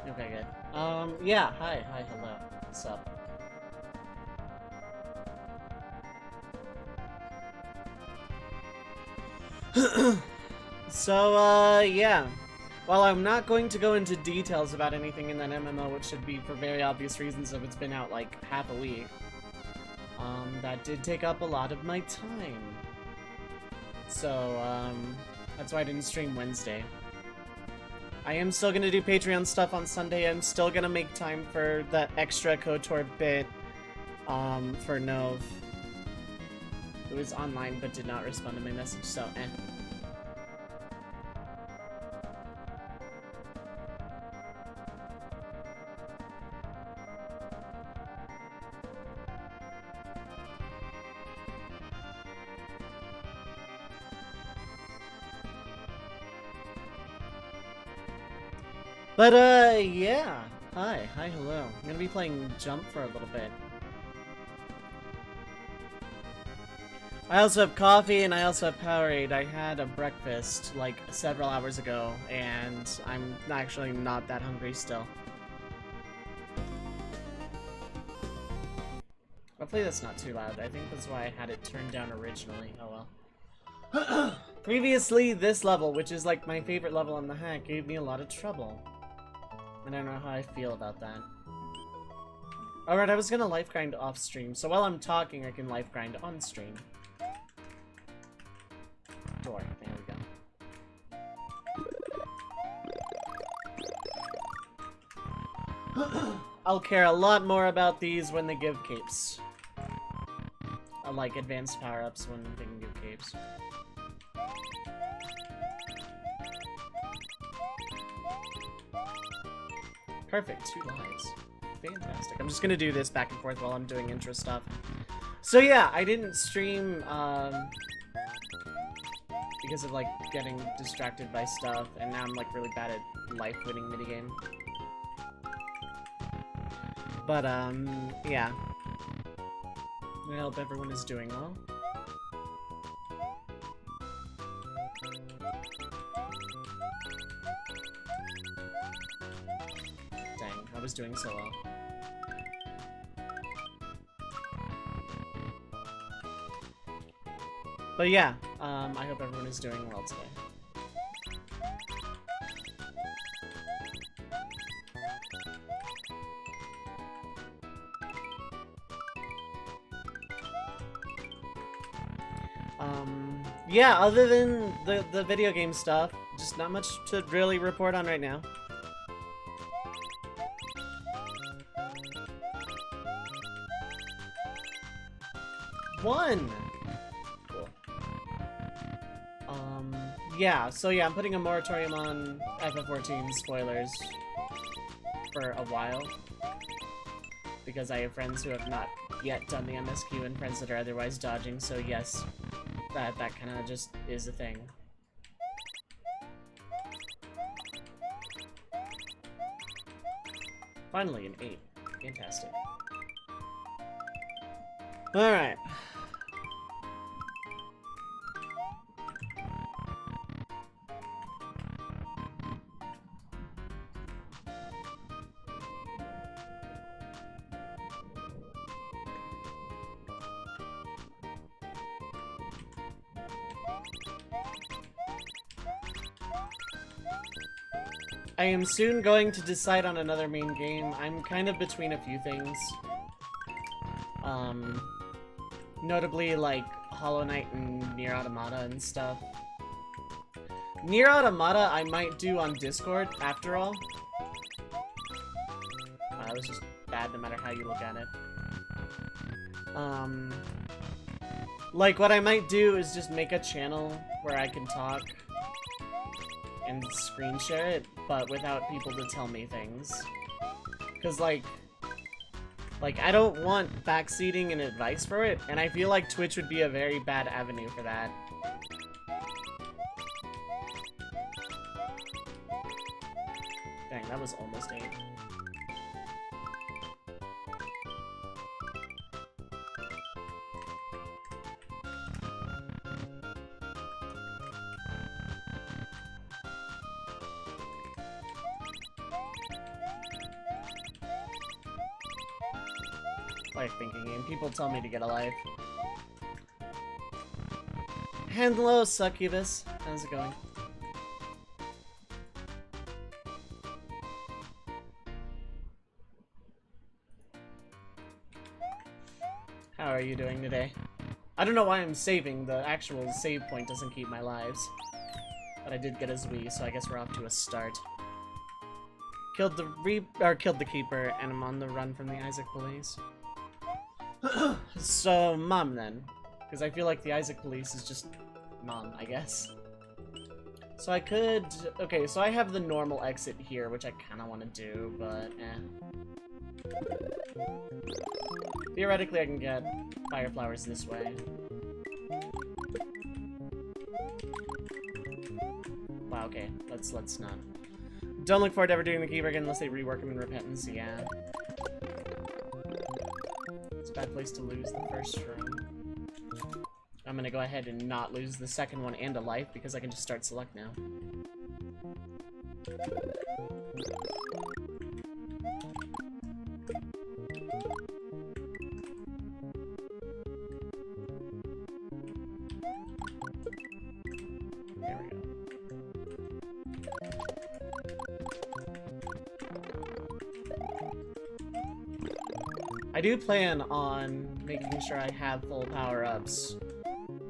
Okay, good. Yeah, hi, hello. What's up? So, yeah. While I'm not going to go into details about anything in that MMO, which should be for very obvious reasons if it's been out like half a week, that did take up a lot of my time. So, that's why I didn't stream Wednesday. I am still gonna do Patreon stuff on Sunday. I'm still gonna make time for that extra KOTOR bit, for Nove, who was online but did not respond to my message, so eh. But, yeah. Hi, hello. I'm gonna be playing Jump for a little bit. I also have coffee and I also have Powerade. I had a breakfast, like, several hours ago, and I'm actually not that hungry still. Hopefully that's not too loud. I think that's why I had it turned down originally. Oh well. Previously, this level, which is like my favorite level on the hack, gave me a lot of trouble. I don't know how I feel about that. Alright, I was gonna life grind off stream, so while I'm talking, I can life grind on stream. Door, there we go. I'll care a lot more about these when they give capes. I like advanced power-ups when they can give capes. Perfect, 2 lives. Fantastic. I'm just gonna do this back and forth while I'm doing intro stuff. So yeah, I didn't stream, because of, like, getting distracted by stuff, and now I'm, like, really bad at life-winning minigame. But, yeah. I hope everyone is doing well. Dang, I was doing so well. But yeah, I hope everyone is doing well today. Yeah, other than the video game stuff, just not much to really report on right now. One! Cool. Yeah, so yeah, I'm putting a moratorium on FF14 spoilers for a while. Because I have friends who have not yet done the MSQ and friends that are otherwise dodging, so yes, that kind of just is a thing. Finally, an 8. Fantastic. Alright. I am soon going to decide on another main game. I'm kind of between a few things. Notably, like, Hollow Knight and Nier Automata and stuff. Nier Automata I might do on Discord, after all. It was just bad no matter how you look at it. Like, what I might do is just make a channel where I can talk and screen share it, but without people to tell me things. Because, like, I don't want backseating and advice for it, and I feel like Twitch would be a very bad avenue for that. Dang, that was almost 8. like thinking game. People tell me to get a life. Hello, Succubus. How's it going? How are you doing today? I don't know why I'm saving. The actual save point doesn't keep my lives. But I did get a Zui, so I guess we're off to a start. Killed the Keeper, and I'm on the run from the Isaac police. So, Mom then. Because I feel like the Isaac police is just Mom, I guess. So I could... Okay, so I have the normal exit here, which I kind of want to do, but Theoretically, I can get Fire Flowers this way. Wow, okay. Let's not. Don't look forward to ever doing the Keeper again unless they rework him in Repentance, yeah. It's a bad place to lose the first room. I'm gonna go ahead and not lose the second one and a life because I can just start select now. There we go. I do plan on making sure I have full power-ups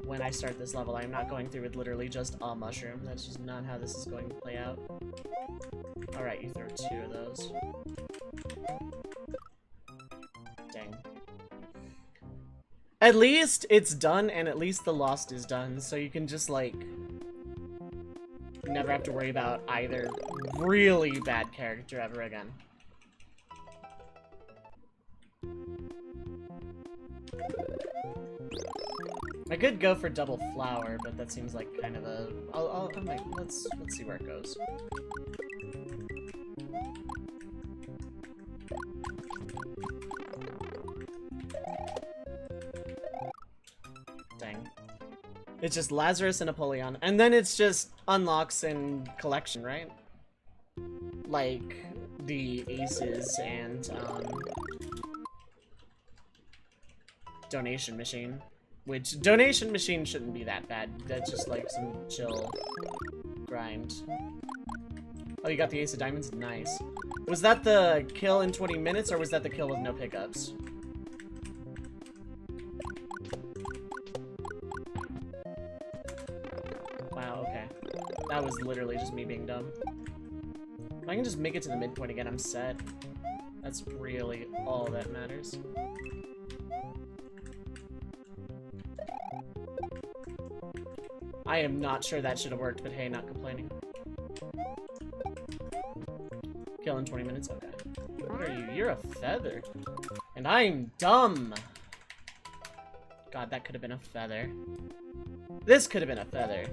when I start this level. I'm not going through with literally just a mushroom. That's just not how this is going to play out. Alright, you throw 2 of those. Dang. At least it's done, and at least the Lost is done, so you can just, like, never have to worry about either really bad character ever again. I could go for double flower, but that seems like kind of a... let's see where it goes. Dang. It's just Lazarus and Apollyon, and then it's just unlocks and collection, right? Like the aces and donation machine. Which, donation machine shouldn't be that bad. That's just like some chill grind. Oh, you got the Ace of Diamonds? Nice. Was that the kill in 20 minutes, or was that the kill with no pickups? Wow, okay. That was literally just me being dumb. If I can just make it to the midpoint again, I'm set. That's really all that matters. I am not sure that should have worked, but hey, not complaining. Kill in 20 minutes? Okay. What are you? You're a feather. And I'm dumb! God, that could have been a feather. This could have been a feather.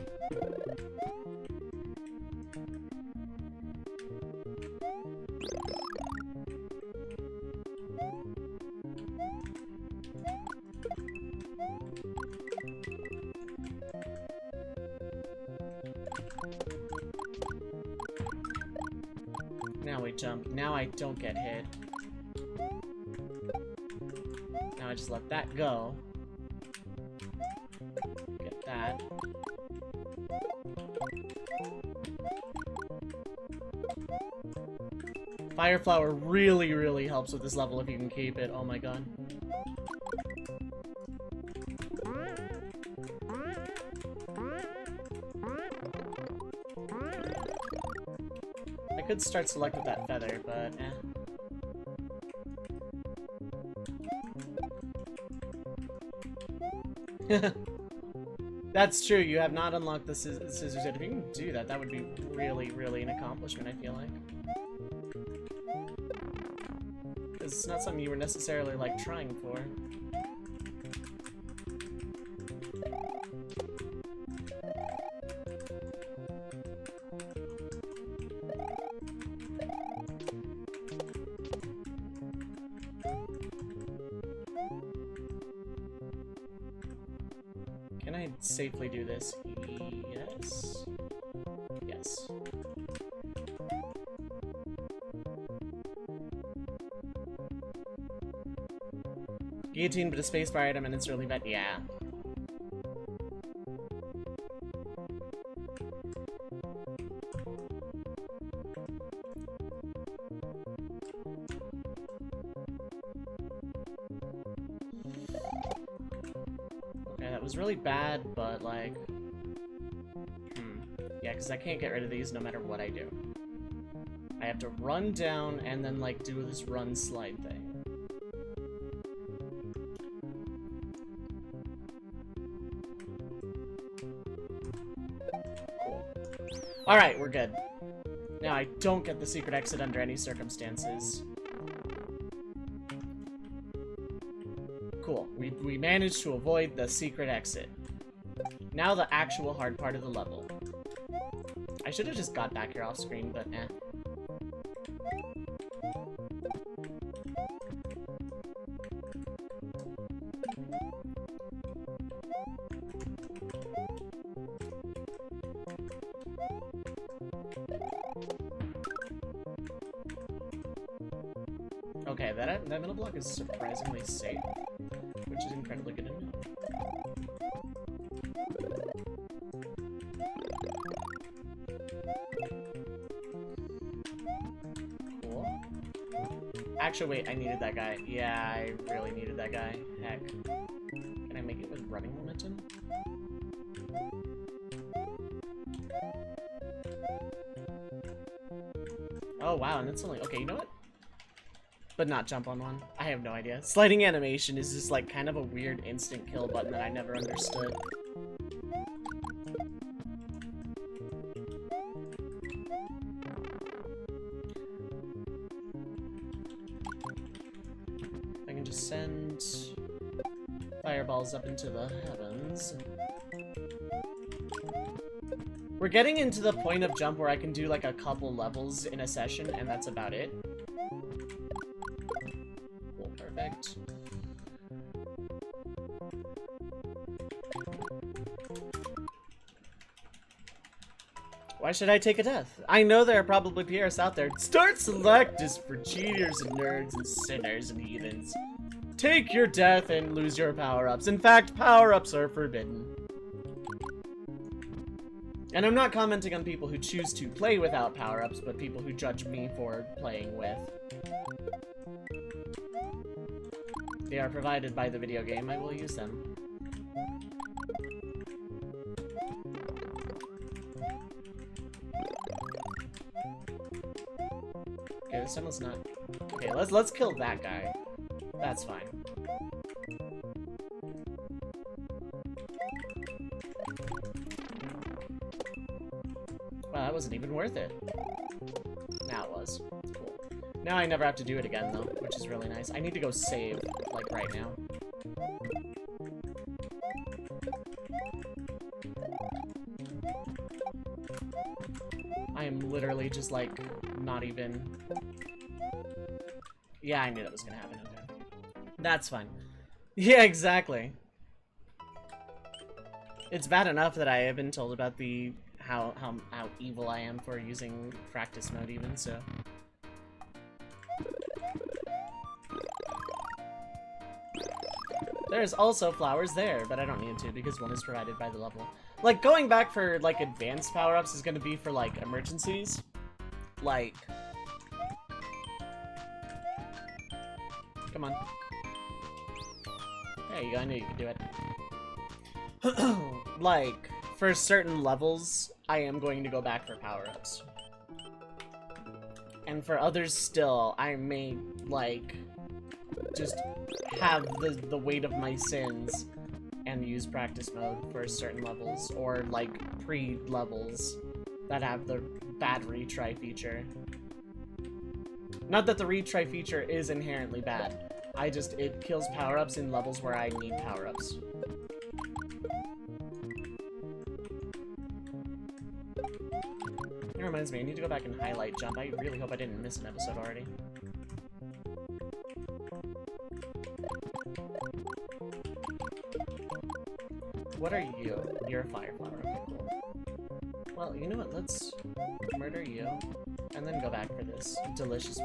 Now we jump. Now I don't get hit. Now I just let that go. Get that. Fire Flower really, really helps with this level if you can keep it. Oh my god. I could start select with that feather, but eh. That's true, you have not unlocked the Scissors yet. If you can do that, that would be really, really an accomplishment, I feel like. Because it's not something you were necessarily, like, trying for. Can I safely do this? Yes. Yes. Guillotine, but a spacebar item, and it's really bad. Yeah. Okay, that was really bad, but like... Yeah, because I can't get rid of these no matter what I do. I have to run down and then, like, do this run slide thing. Cool. Alright, we're good. Now, I don't get the secret exit under any circumstances. Cool. We managed to avoid the secret exit. Now the actual hard part of the level. I should have just got back here off screen, but eh. Okay, that middle block is surprisingly safe, which is incredibly good to know. Cool. Actually, wait, I needed that guy. Yeah, I really needed that guy. Heck. Can I make it with running momentum? Oh, wow, and it's only... Okay, you know what? But not jump on one. I have no idea. Sliding animation is just like kind of a weird instant kill button that I never understood. I can just send fireballs up into the heavens. We're getting into the point of jump where I can do like a couple levels in a session, and that's about it. Perfect. Why should I take a death? I know there are probably PRs out there. Start select is for cheaters and nerds and sinners and heathens. Take your death and lose your power-ups. In fact, power-ups are forbidden. And I'm not commenting on people who choose to play without power-ups, but people who judge me for playing with. They are provided by the video game. I will use them. Okay, this time let's not. Okay, let's kill that guy. That's fine. Wow, that wasn't even worth it. Now it was. Cool. Now I never have to do it again, though, which is really nice. I need to go save, like, right now. I am literally just, like, not even... Yeah, I knew that was gonna happen. Okay. That's fine. Yeah, exactly. It's bad enough that I have been told about the... how evil I am for using practice mode, even, so... There's also flowers there, but I don't need to because one is provided by the level. Like, going back for, like, advanced power-ups is gonna be for, like, emergencies. Like... Come on. There you go, I knew you could do it. Like, for certain levels, I am going to go back for power-ups. And for others still, I may, like, just have the weight of my sins and use practice mode for certain levels, or, like, pre-levels that have the bad retry feature. Not that the retry feature is inherently bad. It kills power-ups in levels where I need power-ups. It reminds me, I need to go back and highlight jump. I really hope I didn't miss an episode already. What are you? You're a fire flower. Okay, cool. Well, you know what? Let's murder you, and then go back for this delicious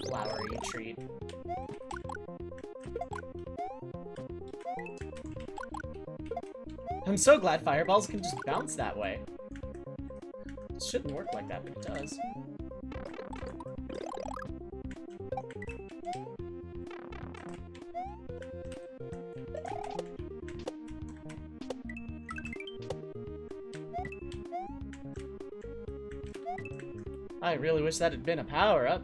flowery treat. I'm so glad fireballs can just bounce that way. It shouldn't work like that, but it does. I really wish that had been a power-up.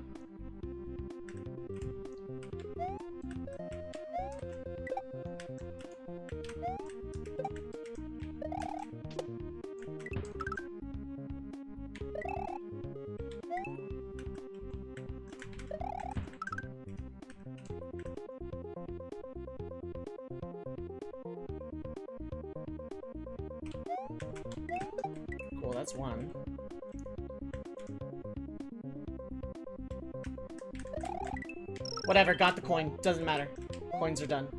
Cool, that's one. Whatever, got the coin. Doesn't matter. Coins are done.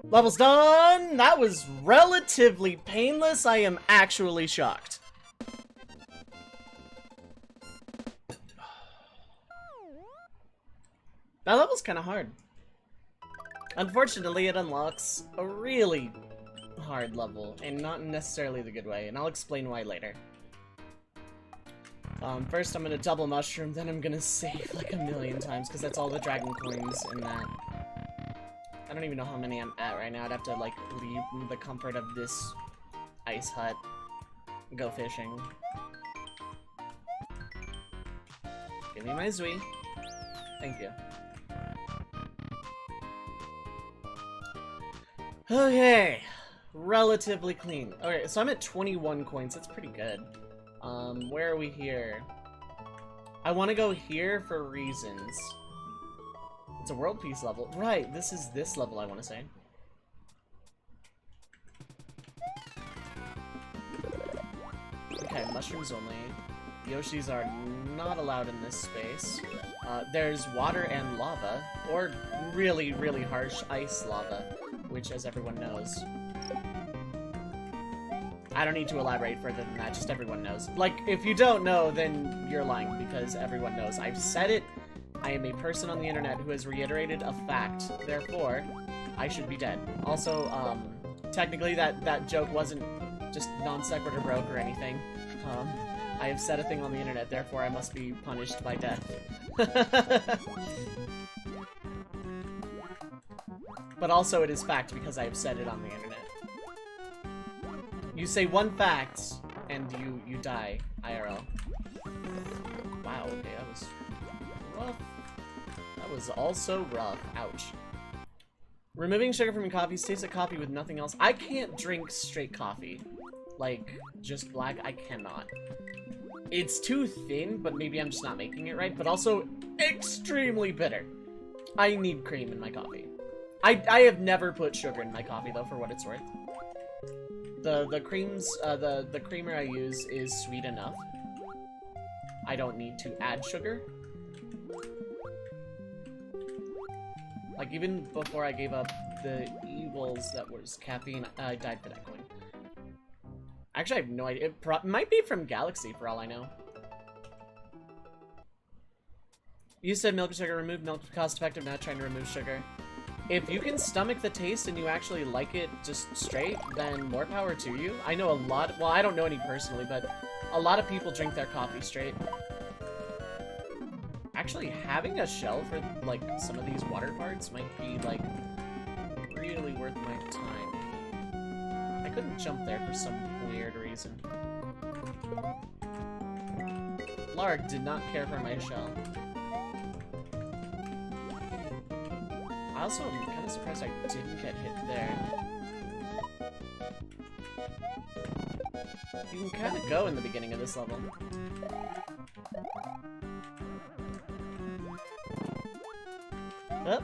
Level's done! That was relatively painless. I am actually shocked. That level's kind of hard. Unfortunately, it unlocks a really hard level, and not necessarily the good way, and I'll explain why later. First I'm gonna double mushroom, then I'm gonna save like a million times, because that's all the dragon coins in that. I don't even know how many I'm at right now. I'd have to, like, leave the comfort of this ice hut, go fishing. Give me my Zui. Thank you. Okay, relatively clean. Okay, so I'm at 21 coins. That's pretty good. Where are we here? I want to go here for reasons. It's a world peace level. Right, this is this level I want to say. Okay, mushrooms only. Yoshis are not allowed in this space. There's water and lava, or really, really harsh ice lava, which, as everyone knows... I don't need to elaborate further than that, just everyone knows. Like, if you don't know, then you're lying, because everyone knows. I've said it. I am a person on the internet who has reiterated a fact. Therefore, I should be dead. Also, technically that joke wasn't just non sequitur broke or anything. I have said a thing on the internet, therefore I must be punished by death. But also it is fact because I have said it on the internet. You say one fact, and you die, IRL. Wow, okay, that was rough. That was also rough. Ouch. Removing sugar from your coffee tastes like coffee with nothing else. I can't drink straight coffee. Like, just black, I cannot. It's too thin, but maybe I'm just not making it right, but also extremely bitter. I need cream in my coffee. I have never put sugar in my coffee, though, for what it's worth. The creamer I use is sweet enough. I don't need to add sugar. Like, even before I gave up the evils that was caffeine, I died for that coin. Actually, I have no idea. It might be from Galaxy, for all I know. You said milk and sugar, remove milk, cost effective, not trying to remove sugar. If you can stomach the taste and you actually like it just straight, then more power to you. I know a lot, well, I don't know any personally, but a lot of people drink their coffee straight. Actually, having a shell for, like, some of these water parts might be, like, really worth my time. I couldn't jump there for some weird reason. Larg did not care for my shell. I also am kind of surprised I didn't get hit there. You can kind of go in the beginning of this level. Oh.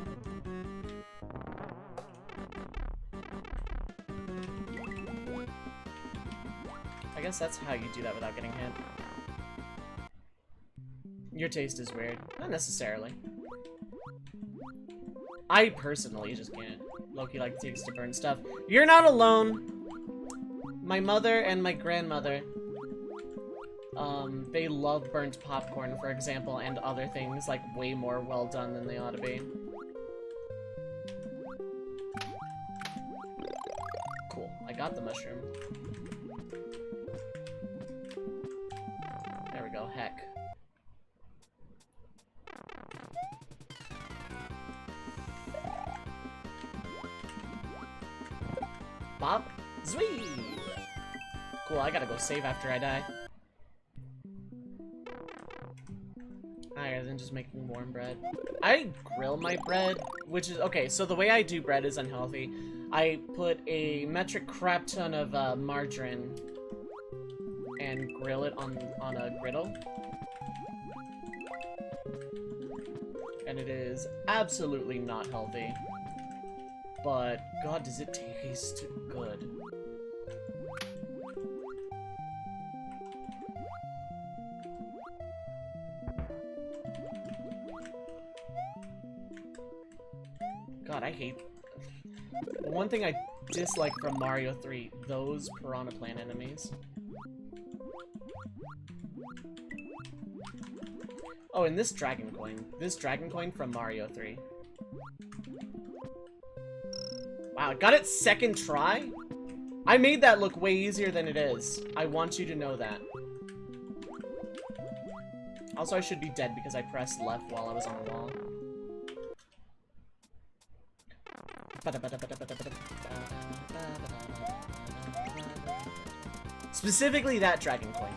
I guess that's how you do that without getting hit. Your taste is weird. Not necessarily. I personally just can't. Loki like takes to burn stuff. You're not alone! My mother and my grandmother, they love burnt popcorn, for example, and other things, like, way more well done than they ought to be. got the mushroom. There we go, heck. Bop, zwee! Cool, I gotta go save after I die. Alright, then just making warm bread. I grill my bread, which is... Okay, so the way I do bread is unhealthy. I put a metric crap ton of margarine and grill it on a griddle. And it is absolutely not healthy. But, God, does it taste good. God, I hate... One thing I dislike from Mario 3, those Piranha Plant enemies. Oh, and this Dragon Coin. This Dragon Coin from Mario 3. Wow, got it second try? I made that look way easier than it is. I want you to know that. Also, I should be dead because I pressed left while I was on the wall. Specifically that Dragon Coin.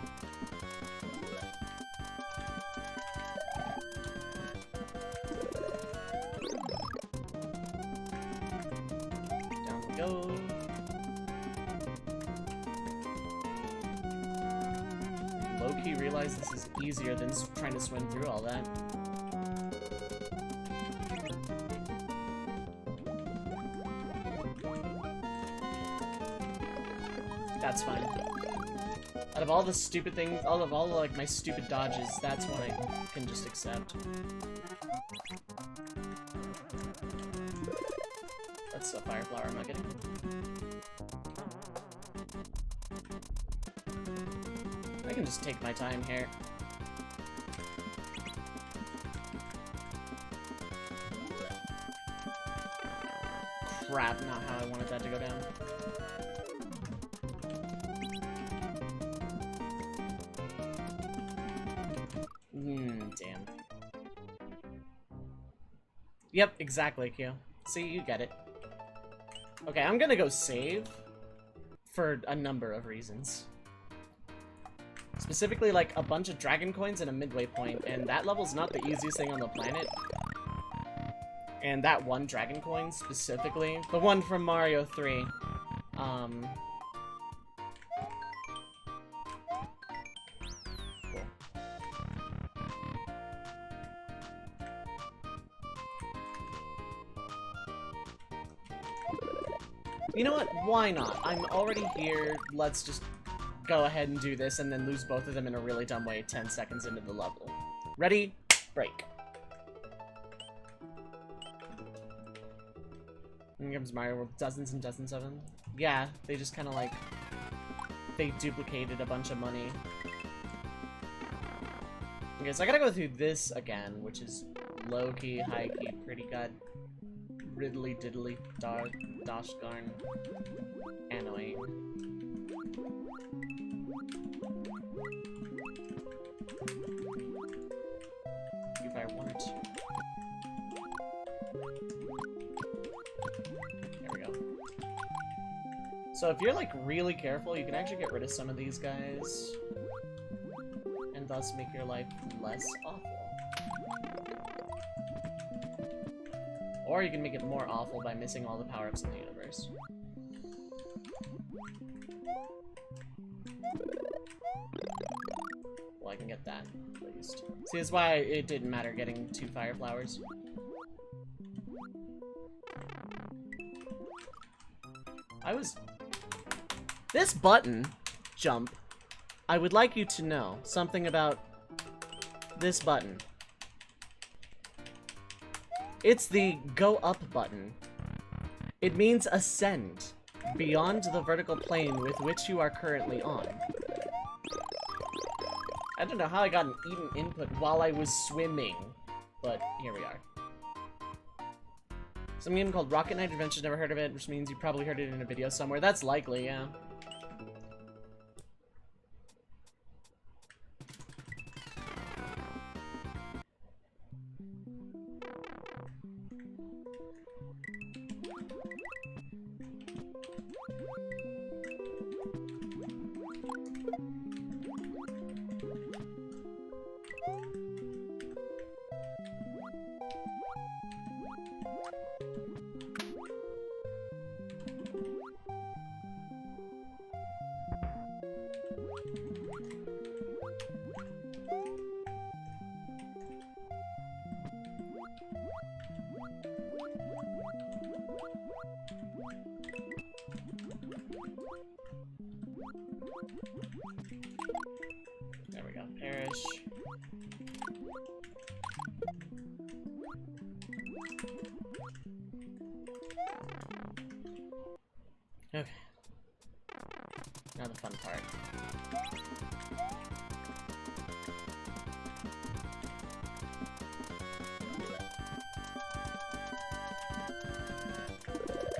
Down we go. Low-key realize this is easier than trying to swim through all that. That's fine. Out of all the stupid things, all like my stupid dodges, that's one I can just accept. That's a fire flower I'm not getting. I can just take my time here. Crap, not how I wanted that to go down. Damn. Yep, exactly, Q. See, you get it. Okay, I'm gonna go save for a number of reasons. Specifically, like, a bunch of dragon coins and a midway point, and that level's not the easiest thing on the planet. And that one dragon coin, specifically, the one from Mario 3, you know what? Why not? I'm already here. Let's just go ahead and do this and then lose both of them in a really dumb way 10 seconds into the level. Ready? Break. Here comes Mario with dozens and dozens of them. Yeah, they just kind of like... They duplicated a bunch of money. Okay, so I gotta go through this again, which is low-key, high-key, pretty good. Riddly diddly dosh darn annoying. If I wanted to. There we go. So if you're like really careful, you can actually get rid of some of these guys and thus make your life less awful. Or you can make it more awful by missing all the power-ups in the universe. Well, I can get that, at least. See, that's why it didn't matter getting 2 fire flowers. This button, jump, I would like you to know something about this button. It's the go up button. It means ascend beyond the vertical plane with which you are currently on. I don't know how I got an even input while I was swimming, but here we are. Some game called Rocket Knight Adventures, never heard of it, which means you probably heard it in a video somewhere. That's likely, yeah. There we go, perish. Okay. Now the fun part.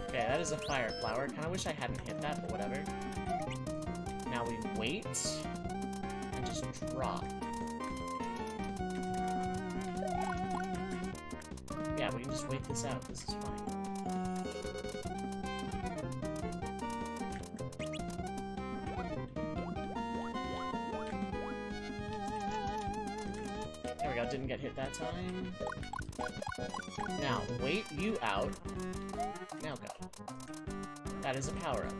Okay, that is a fire flower. Kinda wish I hadn't hit that, but whatever. Now we wait and just drop. Yeah, we can just wait this out. This is fine. There we go, didn't get hit that time. Now, wait you out. Now go. That is a power-up.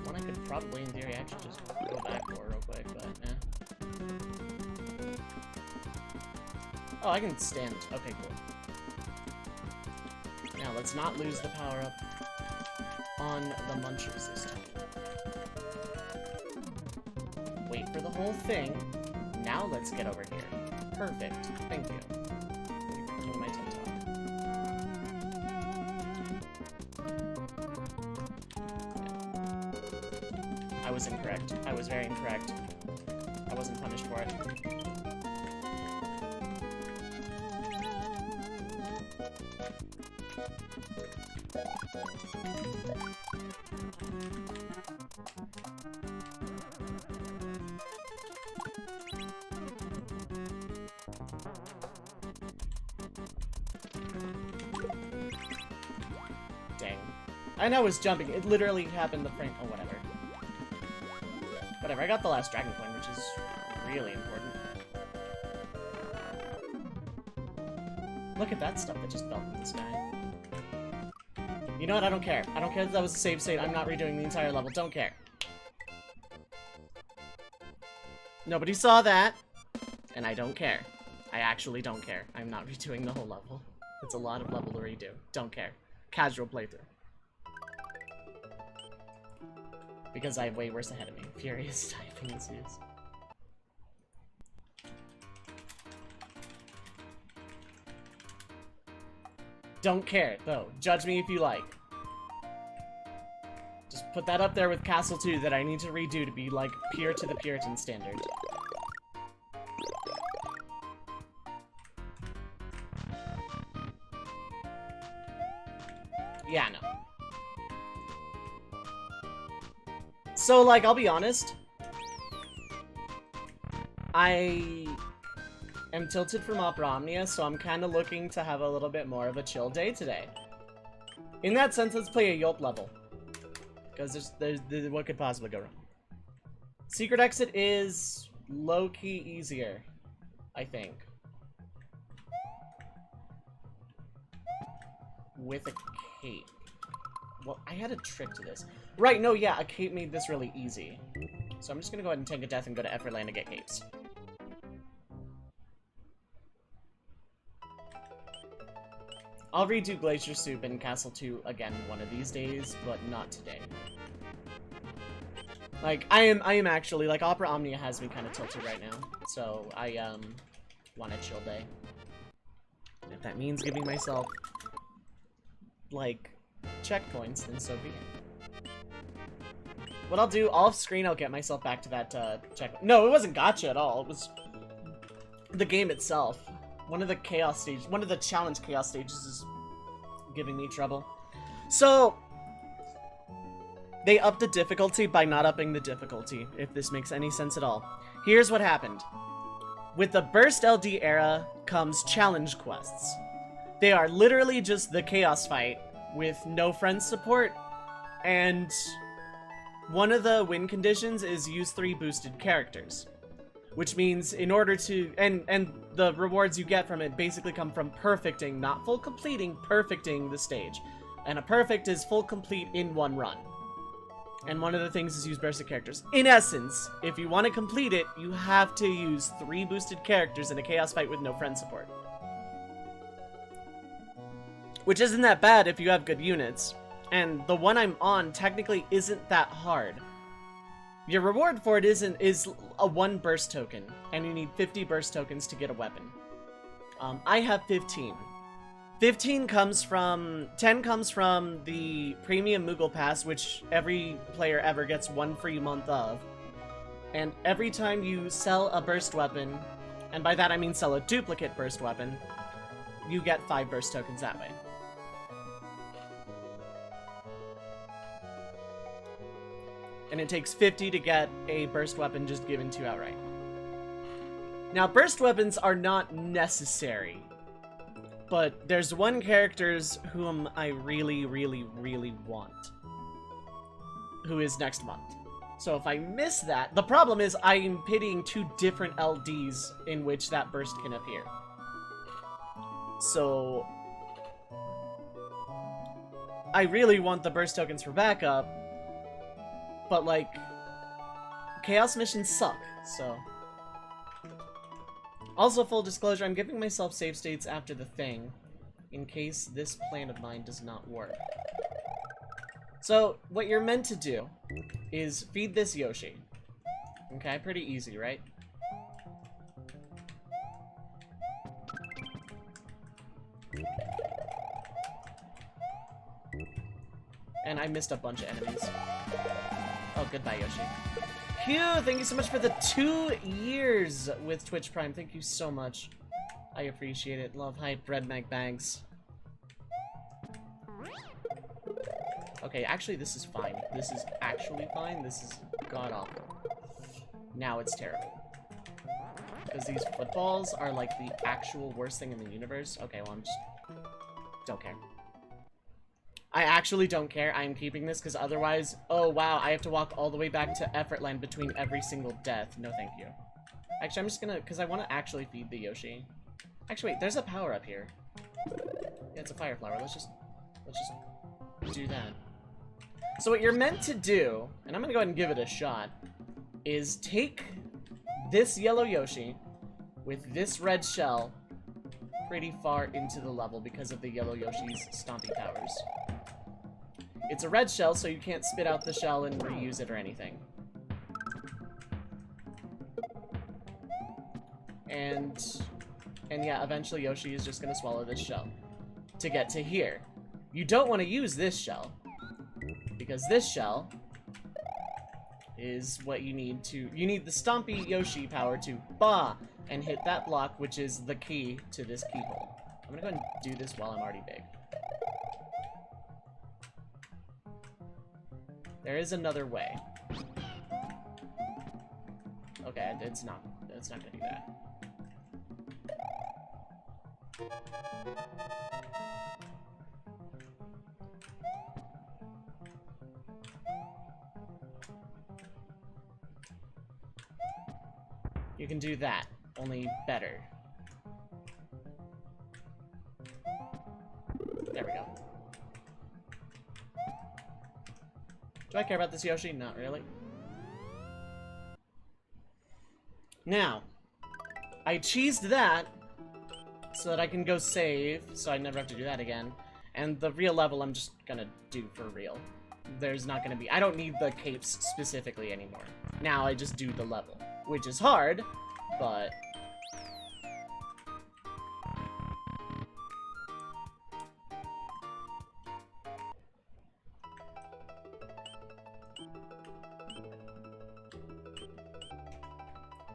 One I could probably, in theory, actually just go back for real quick, but oh, I can stand. Okay, cool. Now, let's not lose the power-up on the Munchers this time. Wait for the whole thing. Now let's get over here. Perfect. Thank you. Give my TED Talk. I was incorrect. I was very incorrect. I wasn't punished for it. Dang. And I was jumping. It literally happened the frame. Oh, whatever. Whatever, I got the last dragon coin, which is really important. Look at that stuff that just fell from the sky. You know what? I don't care. I don't care that that was a save state. I'm not redoing the entire level. Don't care. Nobody saw that. And I don't care. I actually don't care. I'm not redoing the whole level. It's a lot of level to redo. Don't care. Casual playthrough. Because I have way worse ahead of me. Furious typing ensues. Don't care, though. Judge me if you like. Just put that up there with Castle 2 that I need to redo to be, like, pure to the Puritan standard. Yeah, no. So, like, I'll be honest. I am tilted from Opera Omnia, so I'm kind of looking to have a little bit more of a chill day today. In that sense, let's play a Yelp level. Because there's what could possibly go wrong. Secret exit is low-key easier, I think. With a cape. Well, I had a trick to this. Right, no, yeah, a cape made this really easy. So I'm just gonna go ahead and take a death and go to Everland to get capes. I'll redo Glacier Soup and Castle 2 again one of these days, but not today. Like, I am actually, like, Opera Omnia has me kind of tilted right now. So, I, want a chill day. And if that means giving myself, like, checkpoints, then so be it. What I'll do, off screen, I'll get myself back to that, checkpoint. No, it wasn't gacha at all. It was the game itself One of the chaos stages, one of the challenge chaos stages is giving me trouble. So, they upped the difficulty by not upping the difficulty, if this makes any sense at all. Here's what happened. With the Burst LD era comes challenge quests. They are literally just the chaos fight with no friend support, and one of the win conditions is use 3 boosted characters. Which means in order to, and the rewards you get from it basically come from perfecting, not full completing, perfecting the stage. And a perfect is full complete in one run. And one of the things is use boosted characters. In essence, if you want to complete it, you have to use 3 boosted characters in a chaos fight with no friend support. Which isn't that bad if you have good units. And the one I'm on technically isn't that hard. Your reward for it is a 1 burst token, and you need 50 burst tokens to get a weapon. I have 15. 10 comes from the Premium Moogle Pass, which every player ever gets 1 free month of. And every time you sell a burst weapon, and by that I mean sell a duplicate burst weapon, you get 5 burst tokens that way. And it takes 50 to get a burst weapon just given to you outright. Now, burst weapons are not necessary, but there's one characters whom I really, really, really want, who is next month. So if I miss that, the problem is I'm pitying 2 different LDs in which that burst can appear. So I really want the burst tokens for backup, but like, chaos missions suck, so. Also, full disclosure, I'm giving myself save states after the thing, in case this plan of mine does not work. So, what you're meant to do is feed this Yoshi. Okay, pretty easy, right? And I missed a bunch of enemies. Oh, goodbye, Yoshi. Hugh, thank you so much for the 2 years with Twitch Prime. Thank you so much. I appreciate it. Love hype, Redneck Banks. Okay, actually, this is fine. This is actually fine. This is god-awful. Now it's terrible. Because these footballs are, like, the actual worst thing in the universe. Okay, well, I'm just... don't care. I actually don't care. I am keeping this because otherwise, oh wow, I have to walk all the way back to Effortland between every single death. No, thank you. Actually, I'm just gonna, because I want to actually feed the Yoshi. Actually, wait, there's a power up here. Yeah, it's a fire flower. Let's just do that. So what you're meant to do, and I'm gonna go ahead and give it a shot, is take this yellow Yoshi with this red shell pretty far into the level because of the yellow Yoshi's stomping powers. It's a red shell, so you can't spit out the shell and reuse it or anything. And yeah, eventually Yoshi is just gonna swallow this shell to get to here. You don't want to use this shell, because this shell is what you need to... you need the Stompy Yoshi power to bah! And hit that block, which is the key to this keyhole. I'm gonna go ahead and do this while I'm already big. There is another way. Okay, it's not gonna do that. You can do that, only better. There we go. Do I care about this Yoshi? Not really. Now, I cheesed that so that I can go save, so I never have to do that again. And the real level I'm just gonna do for real. There's not gonna be... I don't need the capes specifically anymore. Now I just do the level, which is hard, but...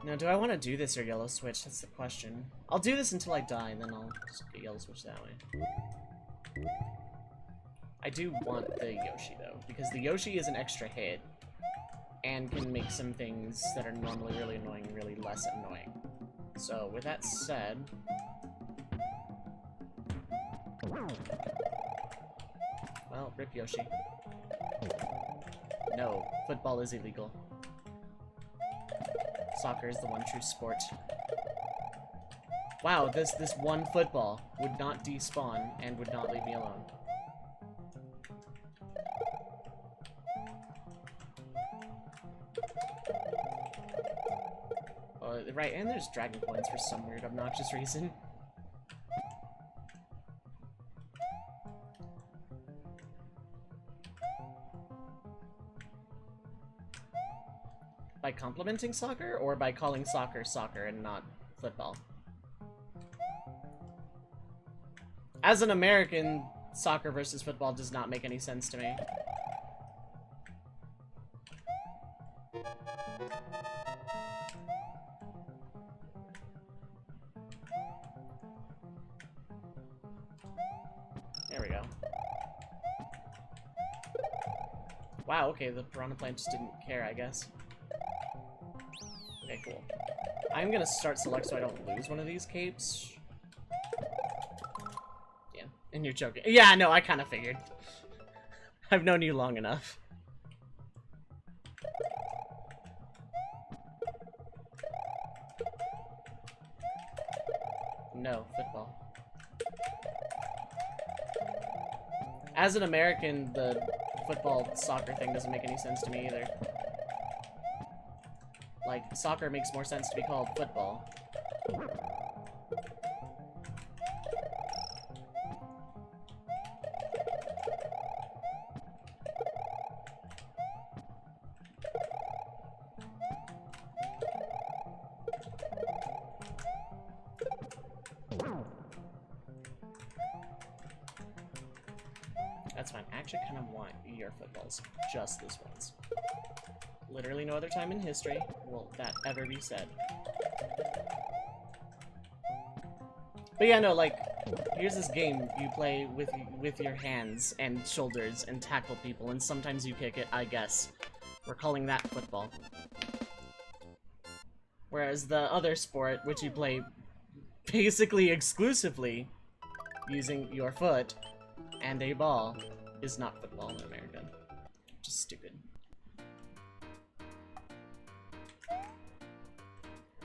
Now, do I want to do this or yellow switch? That's the question. I'll do this until I die, and then I'll just get yellow switch that way. I do want the Yoshi, though, because the Yoshi is an extra hit, and can make some things that are normally really annoying really less annoying. So, with that said... Well, rip Yoshi. No, football is illegal. Soccer is the one true sport. Wow, this one football would not despawn and would not leave me alone. Right, and there's dragon points for some weird obnoxious reason. By complimenting soccer, or by calling soccer soccer and not football? As an American, soccer versus football does not make any sense to me. There we go. Wow, okay, the piranha plant just didn't care, I guess. Okay, cool. I'm gonna start select so I don't lose one of these capes. Yeah, and you're joking. Yeah, no, I kind of figured. I've known you long enough. No, football. As an American, the football-soccer thing doesn't make any sense to me either. Like, soccer makes more sense to be called football. That's fine. I actually kind of want your footballs just this once. Literally no other time in history will that ever be said. But yeah, no, like, here's this game you play with your hands and shoulders and tackle people, and sometimes you kick it, I guess. We're calling that football. Whereas the other sport, which you play basically exclusively using your foot and a ball, is not football in America. Just stupid.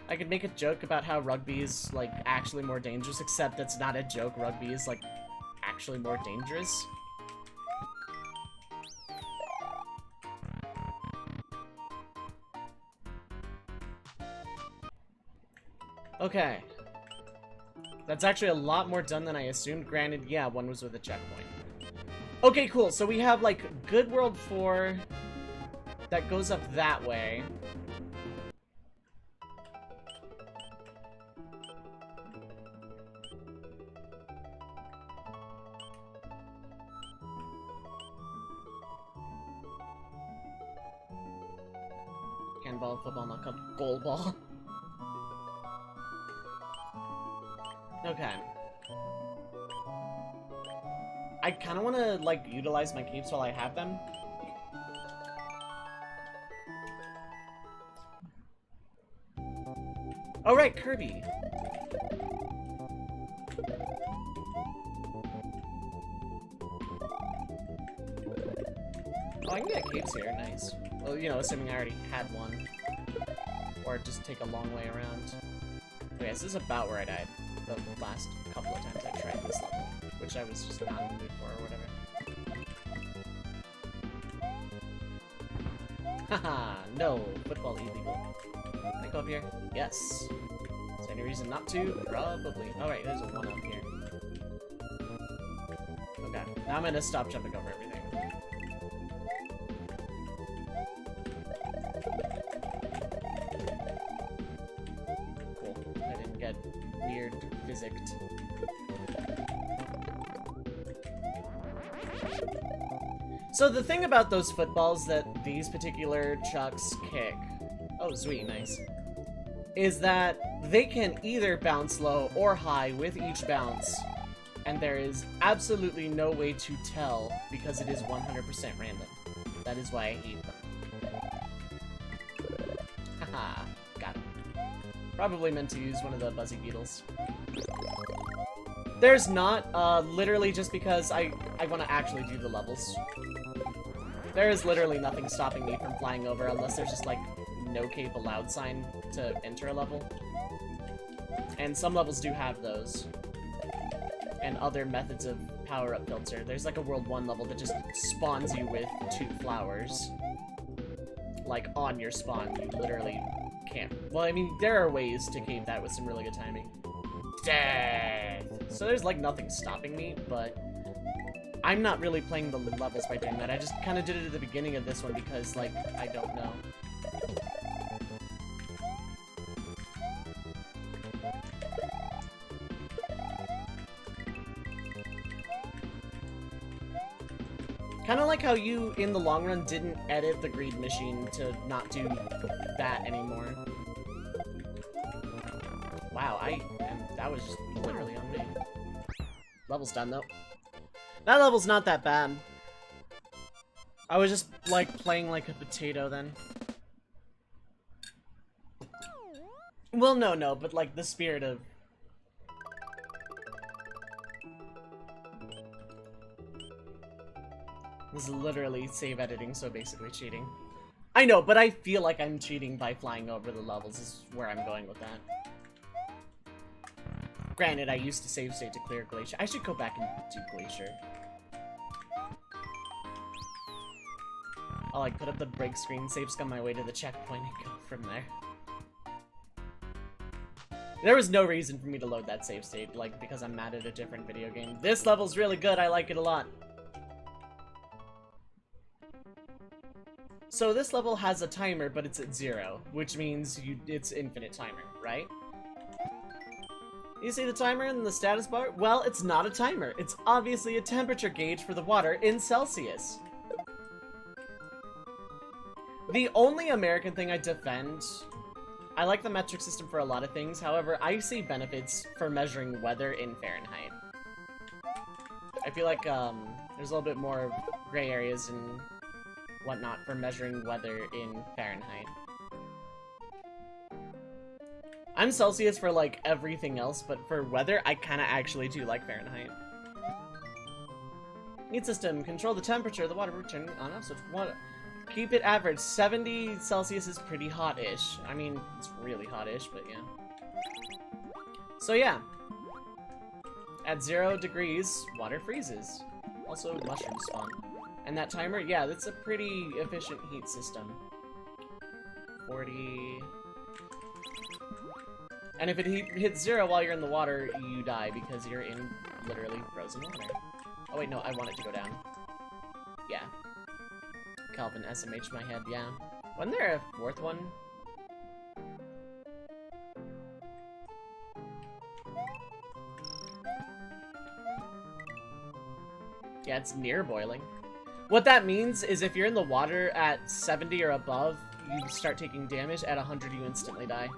I could make a joke about how rugby is, like, actually more dangerous, except that's not a joke. Rugby is, like, actually more dangerous. Okay. That's actually a lot more done than I assumed. Granted, yeah, one was with a checkpoint. Okay, cool. So we have, like, Good World 4 that goes up that way. Handball, football, not cup, goal ball. Okay. I kind of want to, like, utilize my capes while I have them. Oh, right, Kirby. Oh, I can get capes here, nice. Well, you know, assuming I already had one. Or just take a long way around. Okay, this is about where I died the last couple of times I tried this level, which I was just not in the mood for or whatever. Haha, no, football illegal. Can I go up here? Yes. Is there any reason not to? Probably. Alright, there's a one up here. Okay, now I'm gonna stop jumping over everything. Cool. I didn't get weird physicked. So the thing about those footballs that these particular chucks kick... Oh, sweet, nice. is that they can either bounce low or high with each bounce, and there is absolutely no way to tell because it is 100% random. That is why I hate them. Haha, got it. Probably meant to use one of the Buzzy Beetles. There's not, literally just because I want to actually do the levels. There is literally nothing stopping me from flying over unless there's just, like, no cave allowed sign to enter a level. And some levels do have those. And other methods of power-up filter. There's, like, a World 1 level that just spawns you with 2 flowers. Like, on your spawn. You literally can't. Well, I mean, there are ways to cave that with some really good timing. Death! So there's, like, nothing stopping me, but I'm not really playing the levels by doing that. I just kind of did it at the beginning of this one because, like, I don't know. Kind of like how you, in the long run, didn't edit the greed machine to not do that anymore. Wow, that was just literally on me. Level's done, though. That level's not that bad. I was just, like, playing like a potato then. Well, no, but, like, the spirit of... This is literally save editing, so basically cheating. I know, but I feel like I'm cheating by flying over the levels is where I'm going with that. Granted, I used to save state to clear Glacier. I should go back and do Glacier. I'll, like, put up the break screen, save scum my way to the checkpoint, and go from there. There was no reason for me to load that save state, like, because I'm mad at a different video game. This level's really good, I like it a lot. So this level has a timer, but it's at 0, which means it's infinite timer, right? You see the timer in the status bar? Well, it's not a timer. It's obviously a temperature gauge for the water in Celsius. The only American thing I defend, I like the metric system for a lot of things, however, I see benefits for measuring weather in Fahrenheit. I feel like there's a little bit more gray areas and whatnot for measuring weather in Fahrenheit. I'm Celsius for, like, everything else, but for weather, I kind of actually do like Fahrenheit. Heat system. Control the temperature of the water turning on off, so keep it average. 70 Celsius is pretty hot-ish. I mean, it's really hot-ish, but yeah. So yeah. At 0 degrees, water freezes. Also, mushrooms spawn. And that timer, yeah, that's a pretty efficient heat system. 40... And if it hits 0 while you're in the water, you die because you're in literally frozen water. Oh wait, no, I want it to go down. Yeah. Calvin SMH my head, yeah. Wasn't there a 4th one? Yeah, it's near boiling. What that means is if you're in the water at 70 or above, you start taking damage. At 100, you instantly die.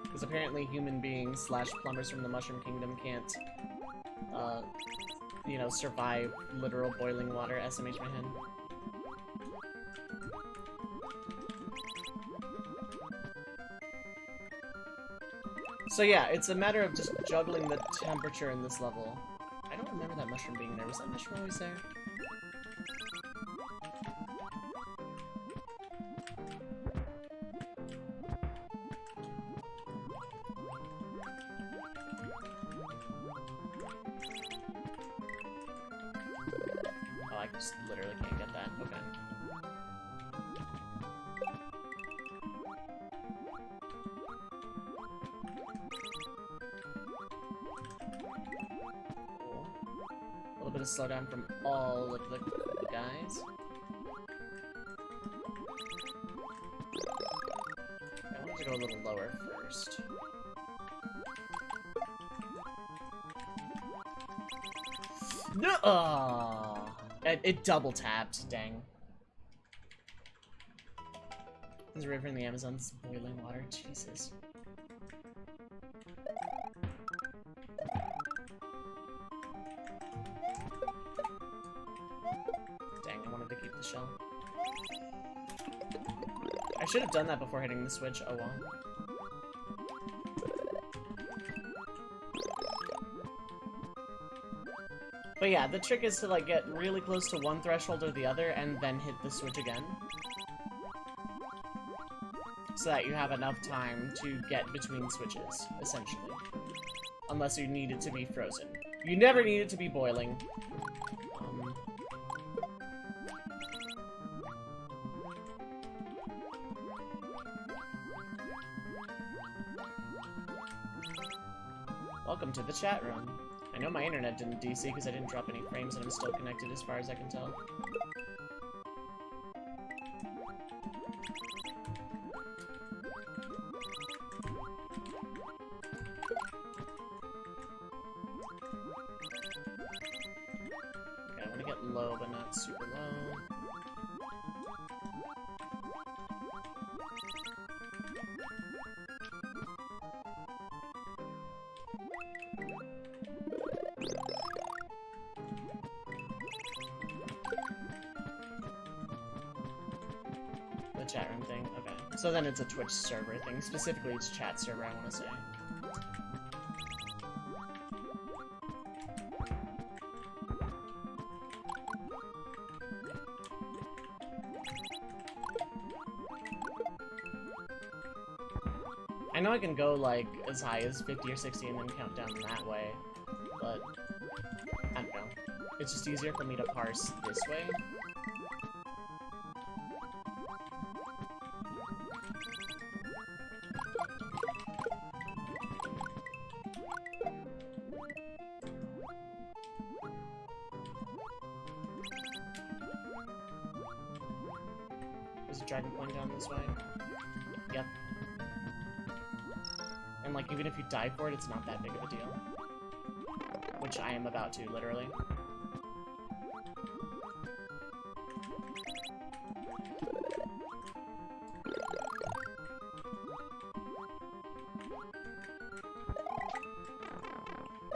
Because apparently human beings / plumbers from the Mushroom Kingdom can't, you know, survive literal boiling water. SMH my head. So yeah, it's a matter of just juggling the temperature in this level. I don't remember that mushroom being there. Was that mushroom always there? Oh, I just literally can't get that. Okay. A little bit of slowdown from all of the guys. I want to go a little lower first. No! It double tapped, dang. There's a river in the Amazon's boiling water. Jesus. Dang, I wanted to keep the shell. I should have done that before hitting the switch. Oh well. But yeah, the trick is to like get really close to one threshold or the other and then hit the switch again. So that you have enough time to get between switches, essentially. Unless you need it to be frozen. You never need it to be boiling. Welcome to the chat room. I know my internet didn't DC because I didn't drop any frames and I'm still connected as far as I can tell. Okay, I want to get low but not super low. Chat room thing? Okay. So then it's a Twitch server thing. Specifically, it's chat server, I want to say. I know I can go, like, as high as 50 or 60 and then count down that way, but I don't know. It's just easier for me to parse this way. There's a dragon point down this way. Yep. And like, even if you die for it, it's not that big of a deal. Which I am about to, literally.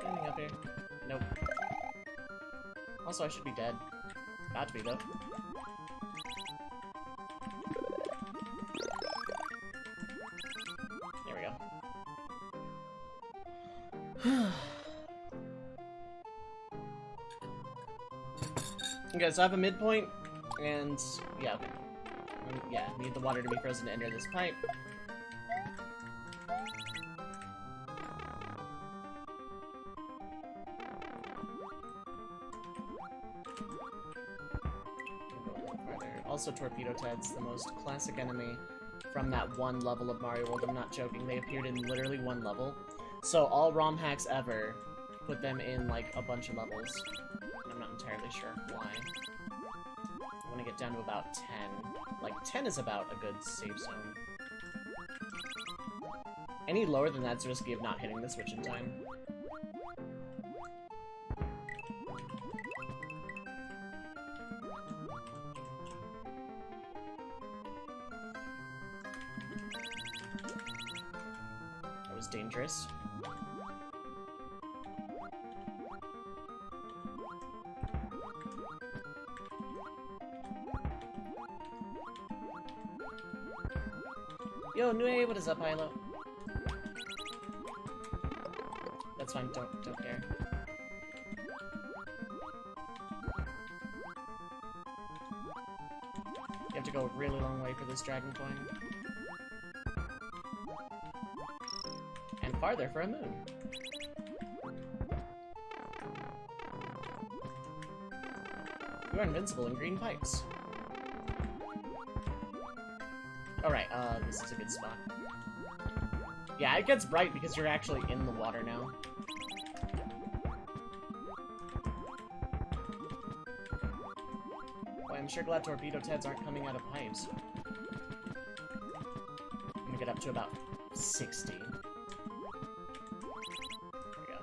Anything up here? Nope. Also, I should be dead. About to be, though. Okay, so I have a midpoint, and yeah, okay. Yeah, need the water to be frozen to enter this pipe. Also, Torpedo Ted's the most classic enemy from that one level of Mario World. I'm not joking, they appeared in literally one level. So all ROM hacks ever put them in, like, a bunch of levels. And I'm not entirely sure why. I want to get down to about 10. Like, 10 is about a good safe zone. Any lower than that's risky of not hitting the switch in time. That was dangerous. Yo, Nue, what is up, Hilo? That's fine, don't care. You have to go a really long way for this dragon coin. And farther for a moon. You are invincible in green pipes. Alright, this is a good spot. Yeah, it gets bright because you're actually in the water now. Boy, I'm sure glad Torpedo Teds aren't coming out of pipes. I'm gonna get up to about 60. There we go.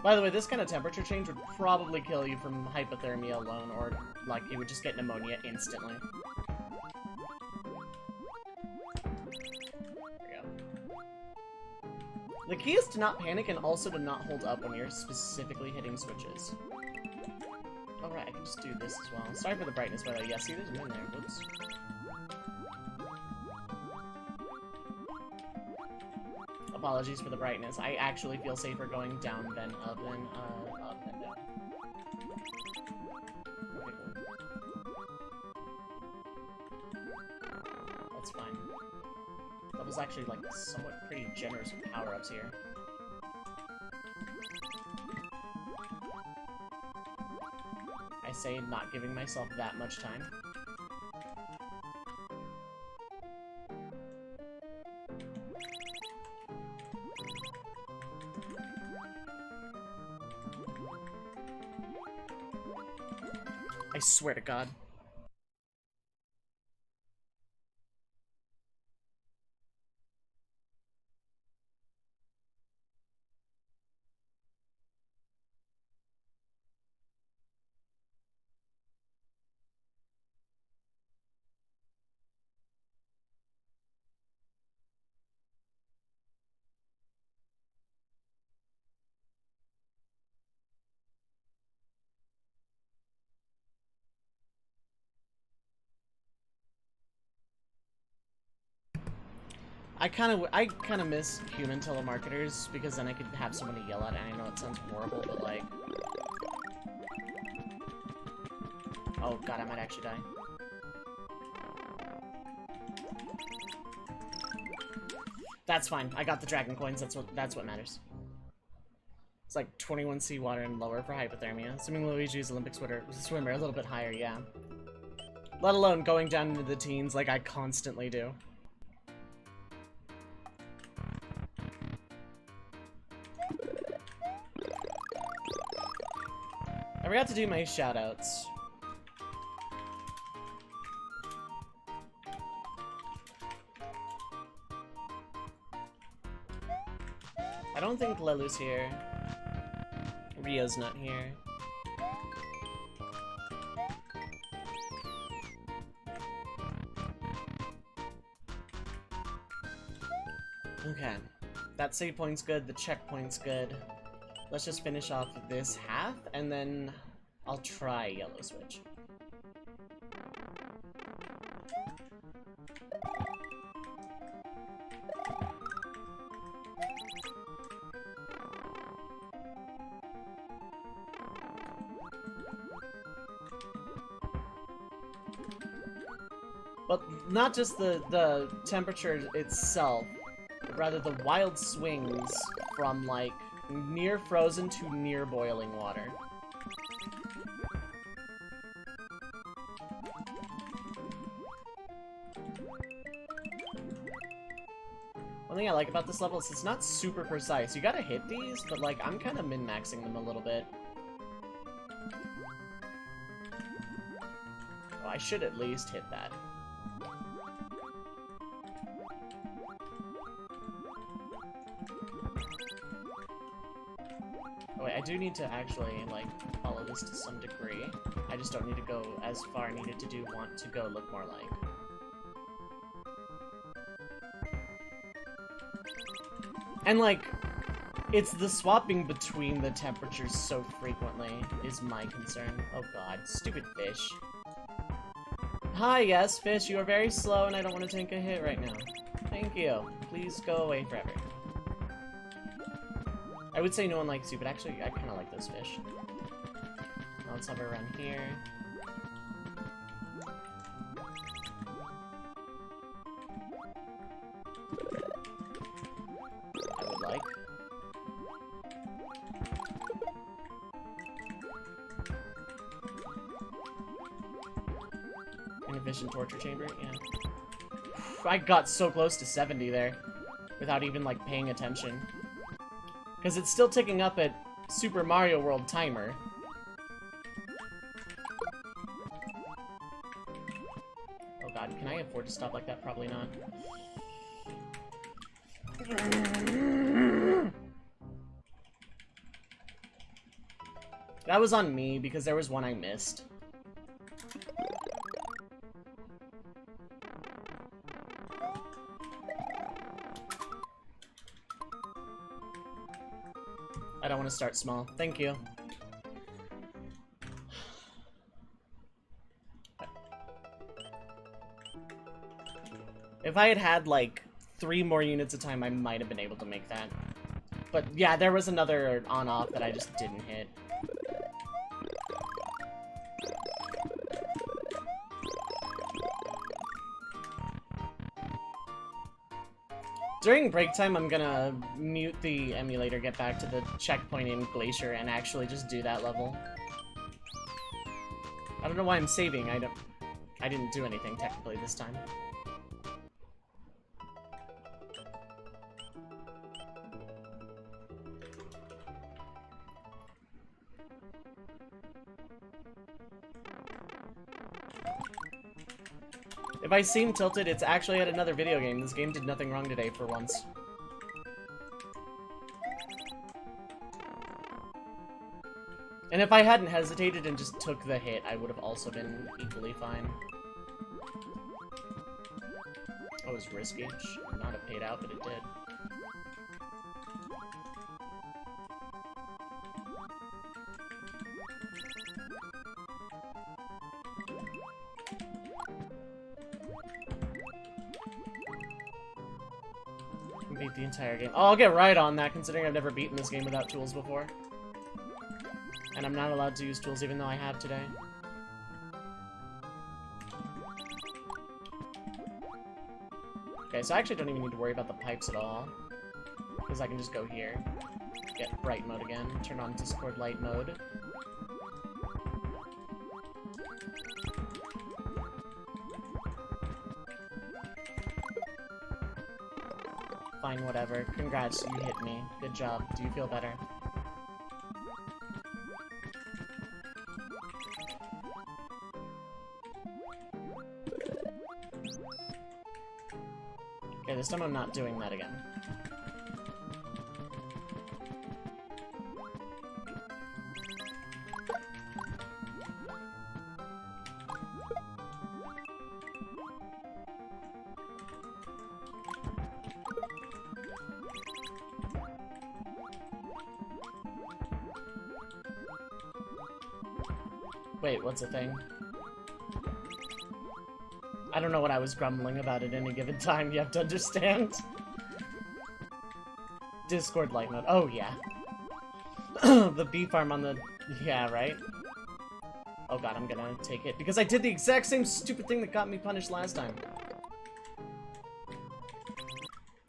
By the way, this kind of temperature change would probably kill you from hypothermia alone, or, like, you would just get pneumonia instantly. There we go. The key is to not panic and also to not hold up when you're specifically hitting switches. Oh, right, I can just do this as well. Sorry for the brightness, by the way. Yeah, see, there's wind there. Whoops. Apologies for the brightness. I actually feel safer going down than up than down. Okay, cool. That's fine. That was actually, like, somewhat pretty generous with power-ups here. I say not giving myself that much time. I swear to God. I kind of miss human telemarketers, because then I could have someone to yell at, and I know it sounds horrible, but like... Oh god, I might actually die. That's fine. I got the dragon coins. That's what matters. It's like 21 seawater and lower for hypothermia. Assuming Luigi's Olympic swimmer a little bit higher, yeah. Let alone going down into the teens like I constantly do. I forgot to do my shoutouts. I don't think Lelou's here. Rio's not here. Okay. That save point's good, the checkpoint's good. Let's just finish off this half, and then I'll try Yellow Switch. But not just the temperature itself, but rather the wild swings from, like, near frozen to near boiling water. One thing I like about this level is it's not super precise. You gotta hit these, but like, I'm kind of min-maxing them a little bit. Oh, I should at least hit that. Oh wait, I do need to actually, like, follow this to some degree. I just don't need to go as far needed to do want to go look more like. And, like, it's the swapping between the temperatures so frequently is my concern. Oh god, stupid fish. Hi, yes, fish, you are very slow and I don't want to take a hit right now. Thank you. Please go away forever. I would say no one likes you, but actually, I kind of like those fish. Now let's hover around here. I would like. Inefficient torture chamber, yeah. I got so close to 70 there, without even, like, paying attention. Because it's still ticking up at Super Mario World timer. Oh god, can I afford to stop like that? Probably not. That was on me, because there was one I missed. I don't want to start small. Thank you. If I had had, like, 3 more units of time, I might have been able to make that. But, yeah, there was another on-off that I just didn't hit. During break time, I'm gonna mute the emulator, get back to the checkpoint in Glacier, and actually just do that level. I don't know why I'm saving. I didn't do anything technically this time. If I seem tilted, it's actually at another video game. This game did nothing wrong today for once. And if I hadn't hesitated and just took the hit, I would have also been equally fine. Oh, it was risky. It should not have paid out, but it did. Beat the entire game. Oh, I'll get right on that, considering I've never beaten this game without tools before. And I'm not allowed to use tools even though I have today. Okay, so I actually don't even need to worry about the pipes at all. Because I can just go here, get bright mode again, turn on Discord light mode. Fine, whatever. Congrats, you hit me. Good job. Do you feel better? Okay, this time I'm not doing that again. Wait, what's the thing? I don't know what I was grumbling about at any given time, you have to understand. Discord light mode. Oh, yeah. The bee farm on the... Yeah, right? Oh god, I'm gonna take it. Because I did the exact same stupid thing that got me punished last time.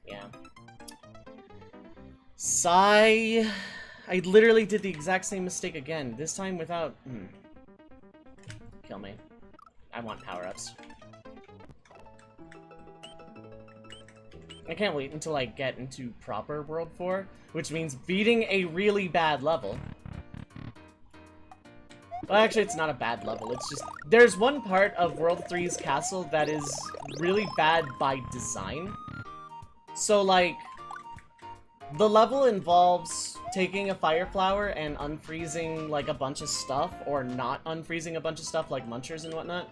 Yeah. Sigh. I literally did the exact same mistake again. This time without... Kill me. I want power-ups. I can't wait until I get into proper World 4, which means beating a really bad level. Well, actually, it's not a bad level, it's just... There's one part of World 3's castle that is really bad by design. So, like... The level involves taking a fire flower and unfreezing, like, a bunch of stuff, or not unfreezing a bunch of stuff, like munchers and whatnot.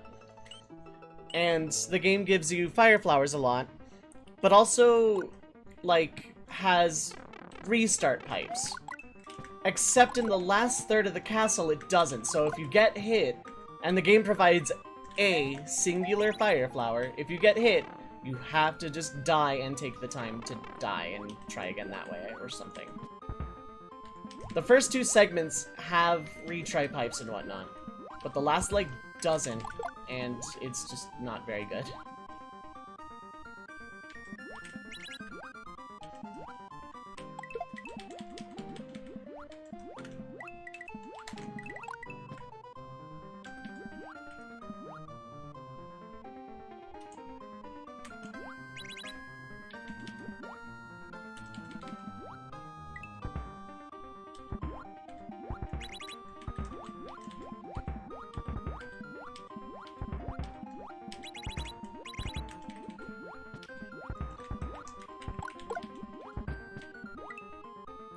And the game gives you fire flowers a lot, but also, like, has restart pipes. Except in the last third of the castle, it doesn't. So if you get hit, and the game provides a singular fire flower, if you get hit, you have to just die and take the time to die and try again that way, or something. The first 2 segments have retry pipes and whatnot, but the last leg doesn't, and it's just not very good.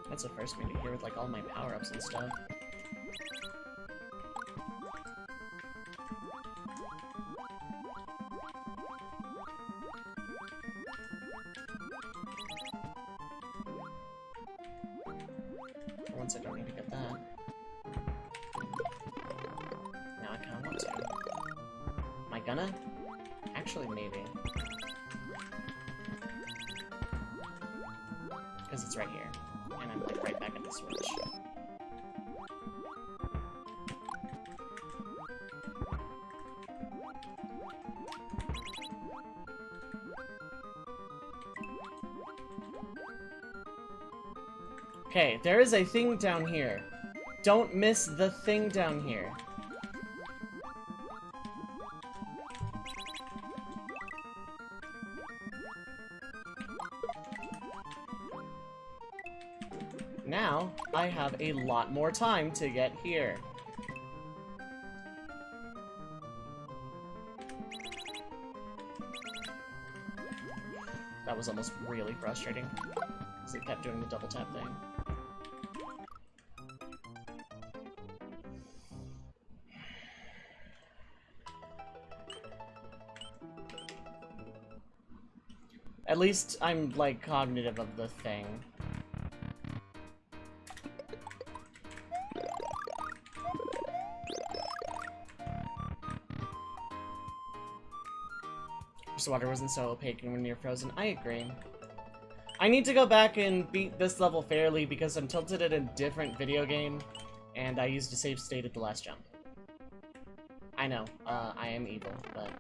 That's the first meeting here with, like, all my power-ups and stuff. gonna? Actually, maybe. Because it's right here. And I'm like right back at the switch. Okay, there is a thing down here. Don't miss the thing down here. Now, I have a lot more time to get here. That was almost really frustrating, because it kept doing the double tap thing. At least I'm, like, cognitive of the thing. This water wasn't so opaque when you're frozen. I agree. I need to go back and beat this level fairly because I'm tilted at a different video game, and I used a save state at the last jump. I know, I am evil, but...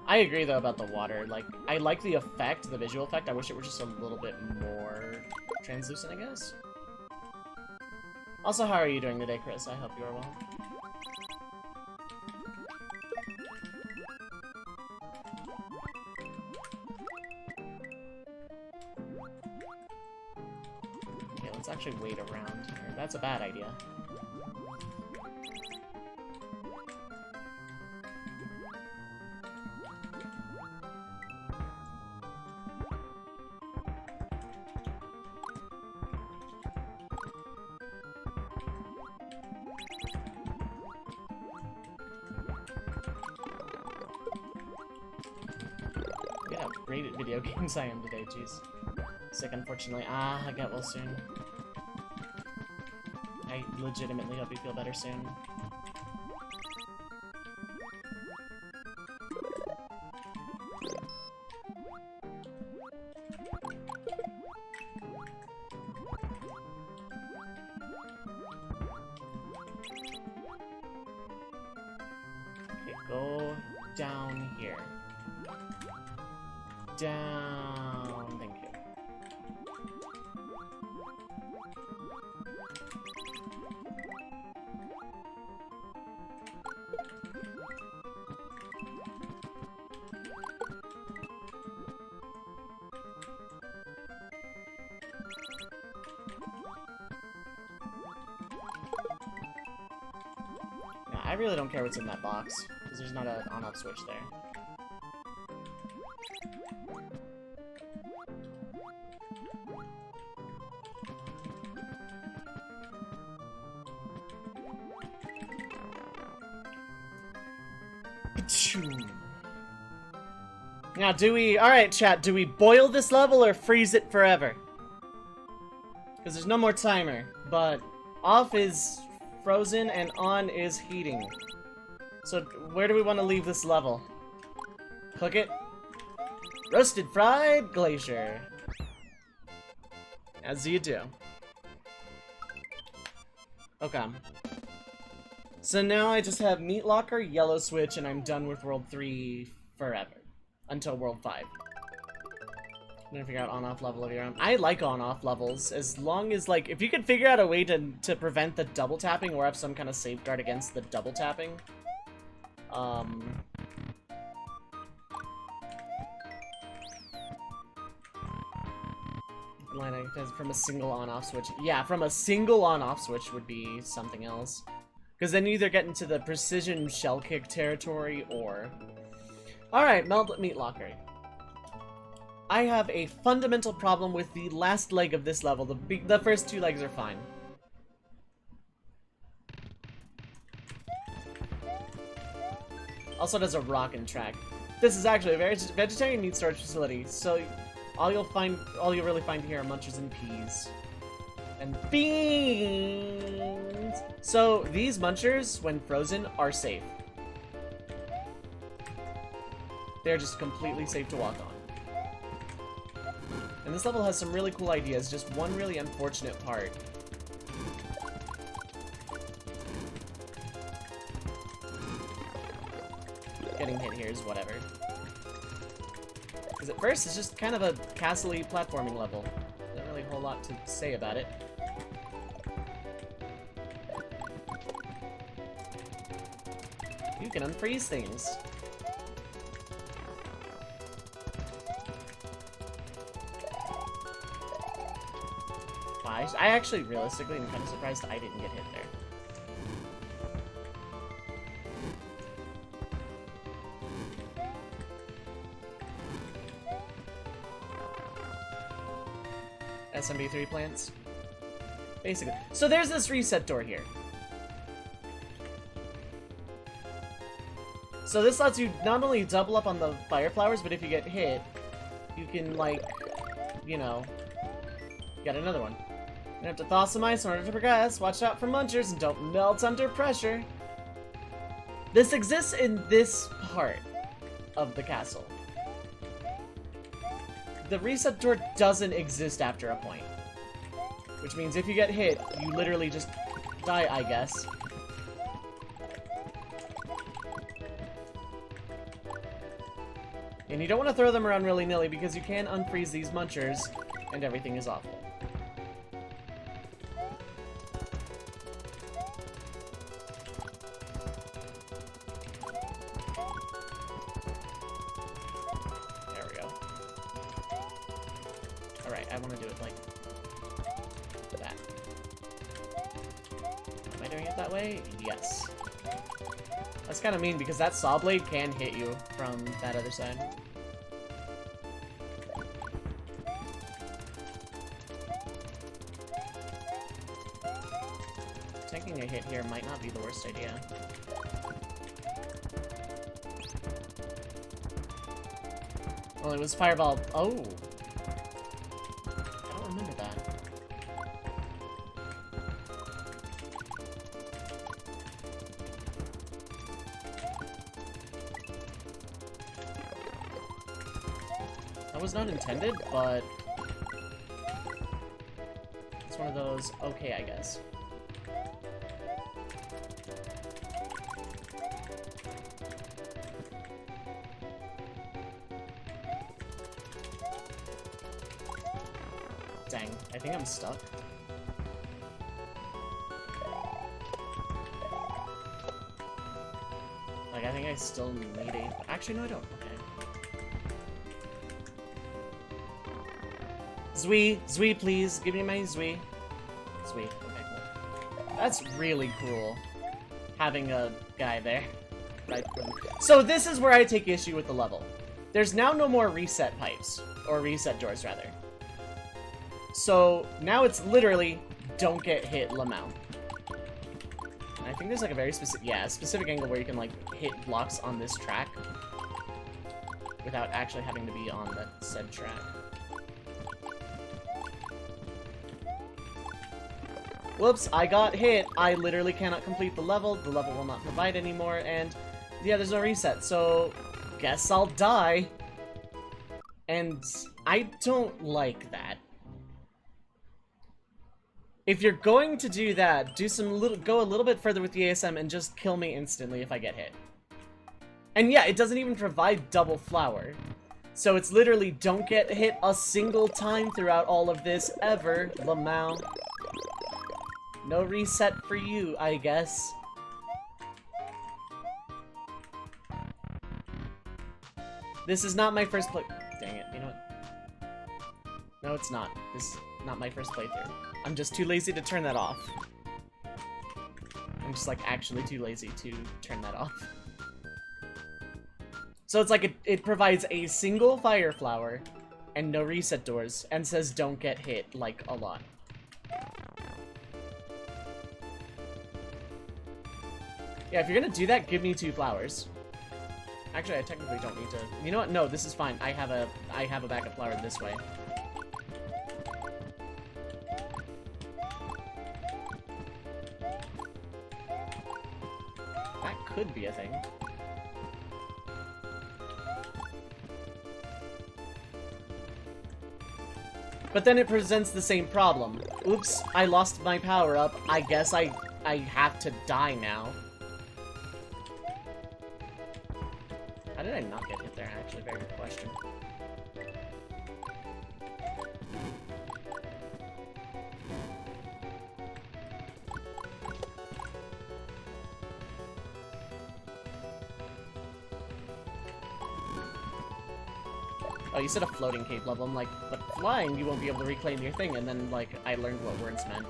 I agree, though, about the water. Like, I like the effect, the visual effect. I wish it were just a little bit more translucent, I guess. Also, how are you doing today, Chris? I hope you are well. Okay, let's actually wait around here. That's a bad idea. Great at video games I am today, jeez. Sick, unfortunately. I get well soon. I legitimately hope you feel better soon. Okay, go down here. Down, thank you. Yeah, I really don't care what's in that box, because there's not an on-off switch there. Now, do we... Alright, chat, do we boil this level or freeze it forever? Because there's no more timer, but off is frozen and on is heating. So, where do we want to leave this level? Cook it? Roasted fried glacier. As you do. Okay. So now I just have Meat Locker, Yellow Switch, and I'm done with World 3 forever. Until World 5. I'm gonna figure out on-off level of your own. I like on-off levels, as long as, like, if you could figure out a way to prevent the double tapping or have some kind of safeguard against the double tapping. From a single on-off switch. Yeah, from a single on-off switch would be something else. Because then you either get into the precision shell kick territory or... Alright, Meat Locker. I have a fundamental problem with the last leg of this level. The first two legs are fine. Also, it has a rockin' track. This is actually a very vegetarian meat storage facility, so all you'll really find here are munchers and peas. And beans! So, these munchers, when frozen, are safe. They're just completely safe to walk on. And this level has some really cool ideas, just one really unfortunate part. Getting hit here is whatever. Because at first, it's just kind of a castle-y platforming level. Not really a whole lot to say about it. You can unfreeze things. I actually, realistically, am kind of surprised I didn't get hit there. SMB3 plants. Basically. So there's this reset door here. So this lets you not only double up on the fire flowers, but if you get hit, you can, like, you know, get another one. You have to thaw some ice in order to progress. Watch out for munchers and don't melt under pressure. This exists in this part of the castle. The reset door doesn't exist after a point. Which means if you get hit, you literally just die, I guess. And you don't want to throw them around willy-nilly because you can unfreeze these munchers and everything is awful. Alright, I want to do it like that. Am I doing it that way? Yes. That's kind of mean because that saw blade can hit you from that other side. Taking a hit here might not be the worst idea. Well, it was fireball. Oh! Remember that. That was not intended, but it's one of those, okay, I guess. Dang, I think I'm stuck. Like, I think I still need a... Actually, no, I don't. Okay. Zui, please. Give me my Zui. Zui. Okay, cool. That's really cool. Having a guy there. Right. So this is where I take issue with the level. There's now no more reset pipes. Or reset doors, rather. So, now it's literally, don't get hit, Lamau. And I think there's like a very specific angle where you can like hit blocks on this track without actually having to be on that said track. Whoops, I got hit. I literally cannot complete the level will not provide anymore, and yeah, there's no reset, so guess I'll die. And I don't like that. If you're going to do that, go a little bit further with the ASM and just kill me instantly if I get hit. And yeah, it doesn't even provide double flower. So it's literally don't get hit a single time throughout all of this ever, Lamau. No reset for you, I guess. This is not my first play- Dang it, you know what? No, it's not. This is not my first playthrough. I'm just too lazy to turn that off. I'm just, like, actually too lazy to turn that off. So it's like it provides a single fire flower and no reset doors and says don't get hit, like, a lot. Yeah, if you're gonna do that, give me 2 flowers. Actually, I technically don't need to. You know what? No, this is fine. I have a backup flower this way. That could be a thing. But then it presents the same problem. Oops, I lost my power-up. I guess I have to die now. How did I not get hit there, actually? Very good question. Oh, you said a floating cave level. I'm like, but flying, you won't be able to reclaim your thing. And then, like, I learned what words meant.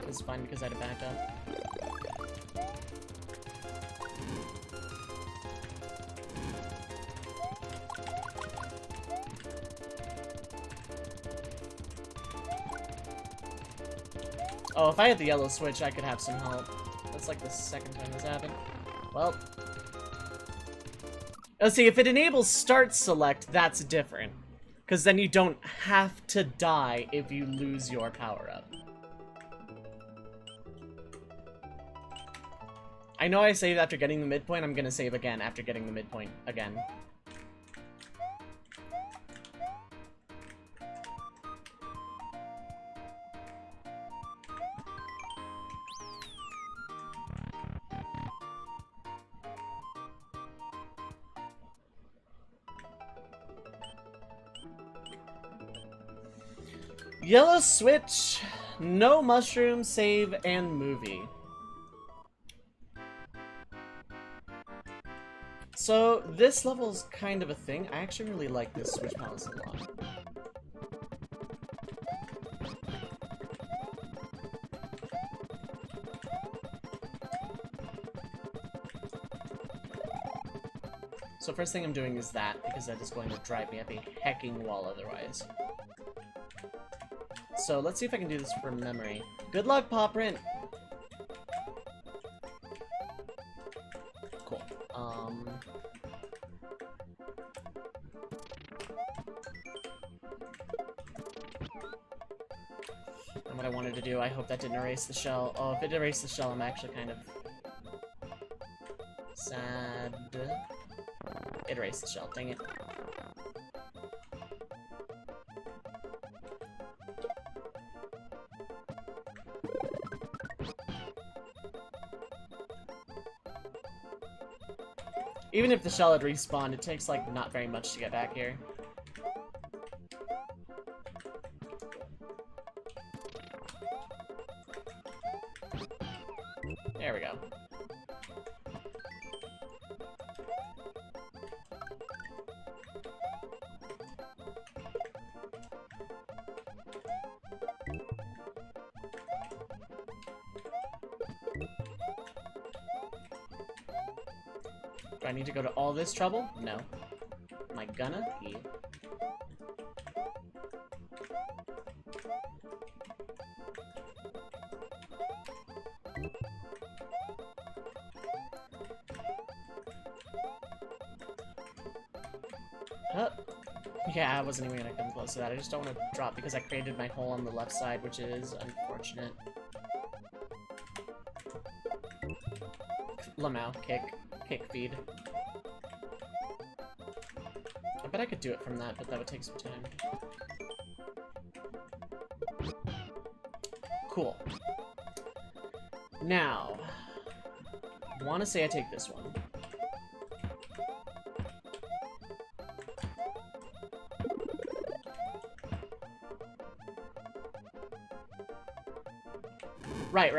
It's fine because I had to back up. Oh, if I had the yellow switch, I could have some help. That's like the second time this happened. Well. Let's see, if it enables start select, that's different. Because then you don't have to die if you lose your power-up. I know I saved after getting the midpoint, I'm gonna save again after getting the midpoint again. Yellow switch, no mushroom, save, and movie. So, this level's kind of a thing. I actually really like this switch palace a lot. So first thing I'm doing is that, because that is going to drive me up a hecking wall otherwise. So let's see if I can do this from memory. Good luck, Paw Print! Cool. And what I wanted to do, I hope that didn't erase the shell. Oh, if it erased the shell, I'm actually kind of sad. It erased the shell, dang it. Even if the shell had respawned, it takes, like, not very much to get back here. There we go. Do I need to go to all this trouble? No. Am I gonna? Yeah. Yeah, I wasn't even gonna come close to that. I just don't want to drop because I created my hole on the left side, which is unfortunate. Lamau, kick feed. I bet I could do it from that, but that would take some time. Cool. Now, I want to say I take this one. Right.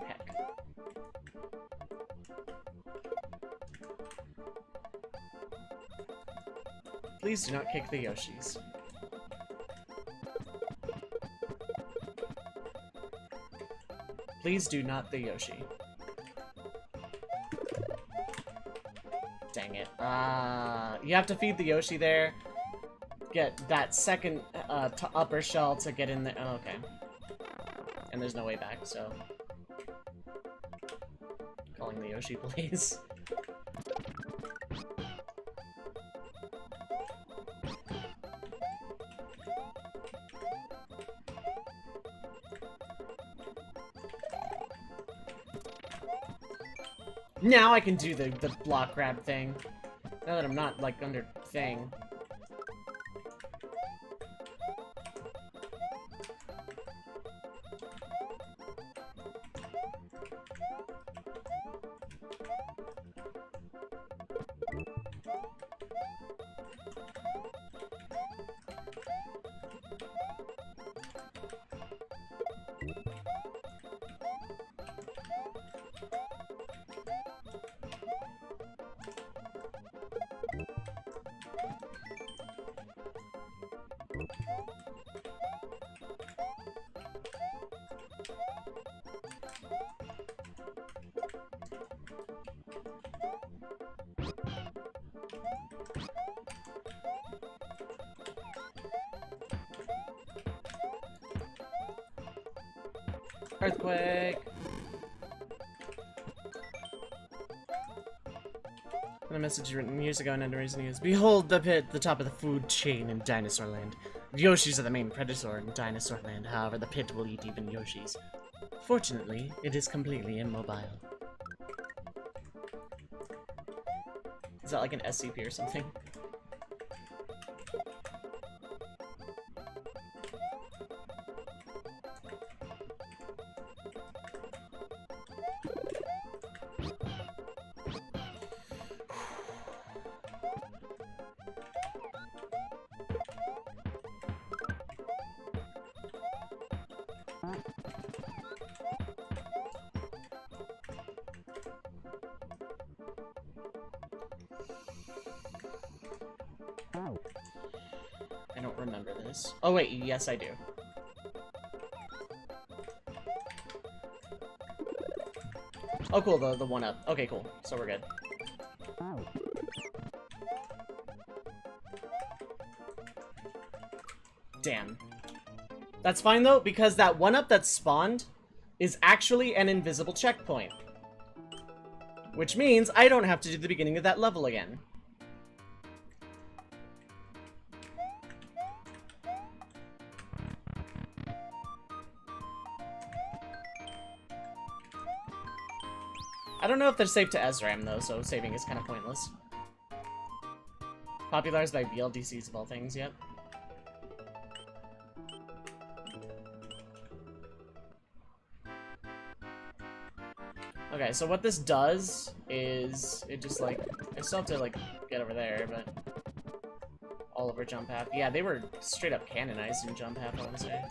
Heck. Please do not kick the Yoshis. Please do not the Yoshi. Dang it. You have to feed the Yoshi there. Get that second upper shell to get in there. Oh, okay. And there's no way back, so... Calling the Yoshi, please. Now I can do the block grab thing. Now that I'm not, like, under thing. Earthquake! And a message written years ago, and the reason is, behold the pit, the top of the food chain in Dinosaur Land. Yoshis are the main predator in Dinosaur Land, however the pit will eat even Yoshis. Fortunately, it is completely immobile. Is that like an SCP or something? I don't remember this. Oh wait, yes I do. Oh cool, the one up. Okay, cool. So we're good. Damn. That's fine though, because that one up that spawned is actually an invisible checkpoint. Which means I don't have to do the beginning of that level again. I don't know if they're safe to SRAM though, so saving is kind of pointless. Popularized by VLDCs of all things, yep. Okay, so what this does is it just like, I still have to like get over there, but all over Jump Half. Yeah, they were straight up canonized in Jump Half, I want to say.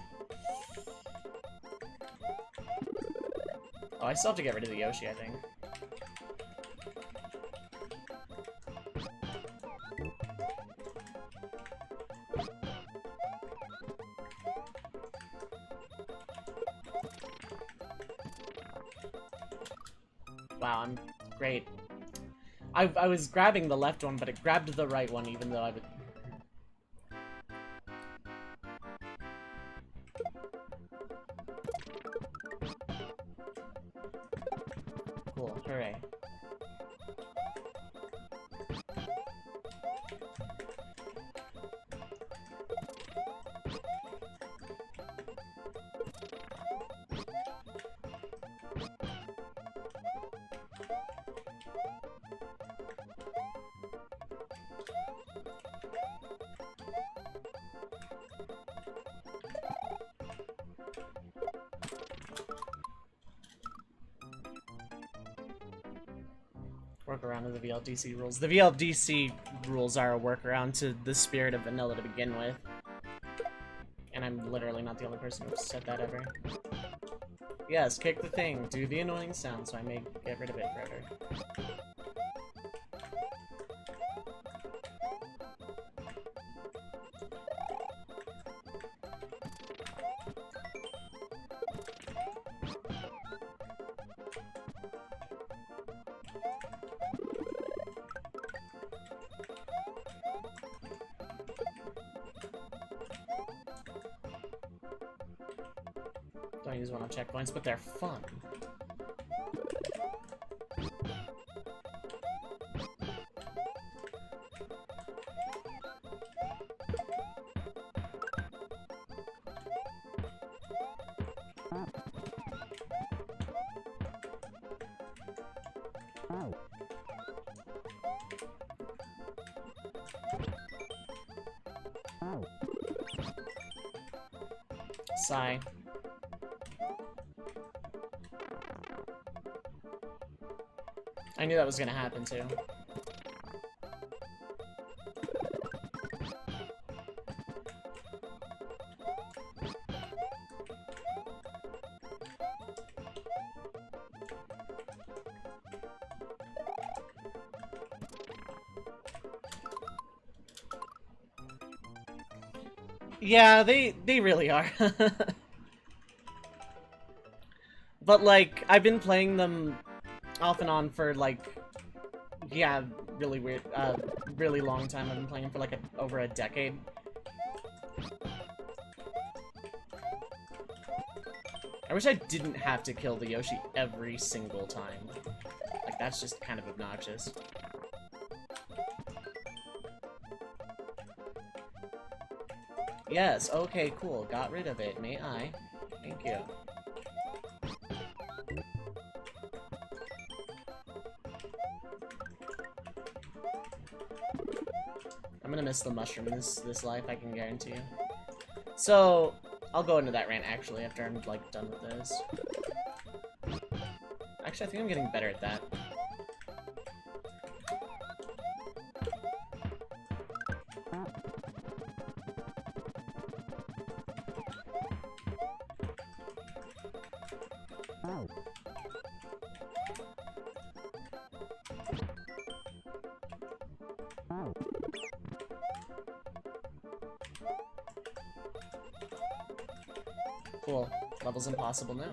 Oh, I still have to get rid of the Yoshi, I think. Wow, I'm great. I was grabbing the left one, but it grabbed the right one, even though I would... Cool, hooray. Workaround of the VLDC rules. The VLDC rules are a workaround to the spirit of vanilla to begin with. And I'm literally not the only person who said that ever. Yes, kick the thing. Do the annoying sound so I may get rid of it forever. don't use one-off checkpoints, but they're fun. Sigh. I knew that was gonna happen too. Yeah, they really are. But like, I've been playing them off and on for like, yeah, really weird, really long time. I've been playing them for like over a decade. I wish I didn't have to kill the Yoshi every single time. Like, that's just kind of obnoxious. Yes, okay, cool. Got rid of it. May I? Thank you. I'm gonna miss the mushroom this life, I can guarantee you. So, I'll go into that rant actually after I'm like done with this. Actually, I think I'm getting better at that. Cool. Level's impossible now.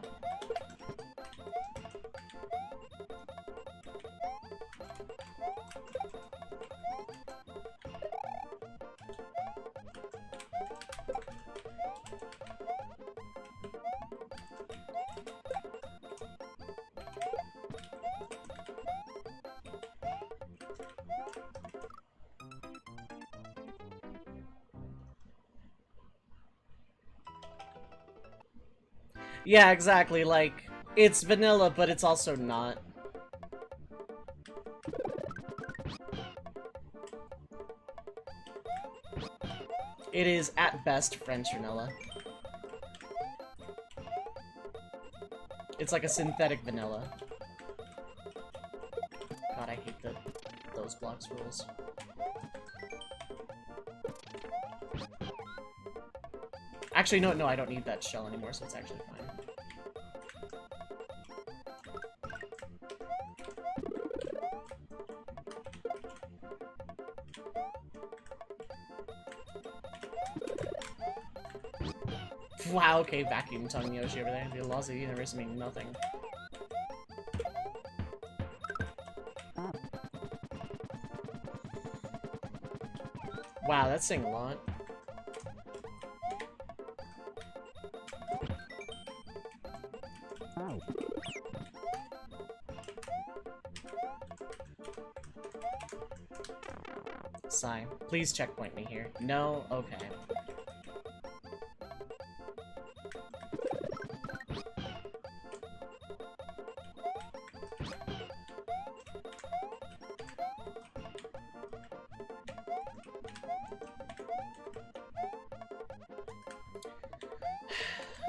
Yeah, exactly, like, it's vanilla, but it's also not. It is, at best, French vanilla. It's like a synthetic vanilla. God, I hate those blocks rules. Actually, no, I don't need that shell anymore, so it's actually fine. Wow, okay, vacuum tongue Yoshi over there. The laws of the universe mean nothing. Wow, that's saying a lot. Sigh. Please checkpoint me here. No? Okay.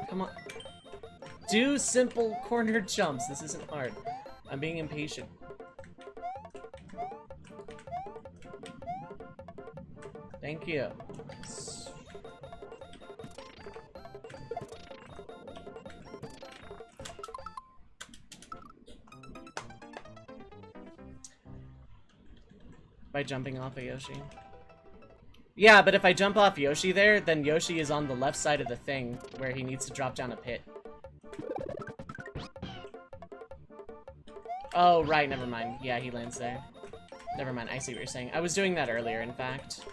Come on. Do simple corner jumps. This isn't hard. I'm being impatient. Thank you. By jumping off of Yoshi. Yeah, but if I jump off Yoshi there, then Yoshi is on the left side of the thing where he needs to drop down a pit. Oh, right, never mind. Yeah, he lands there. Never mind, I see what you're saying. I was doing that earlier, in fact.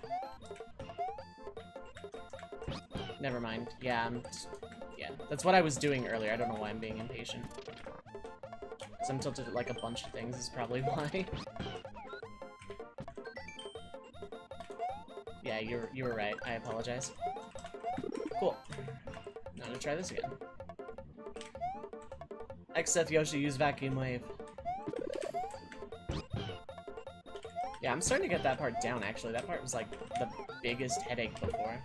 Never mind. Yeah, Yeah, that's what I was doing earlier. I don't know why I'm being impatient. Because I'm tilted at like a bunch of things is probably why. Yeah, you were right. I apologize. Cool. Now I'm gonna try this again. Except Yoshi use Vacuum Wave. Yeah, I'm starting to get that part down, actually. That part was, like, the biggest headache before.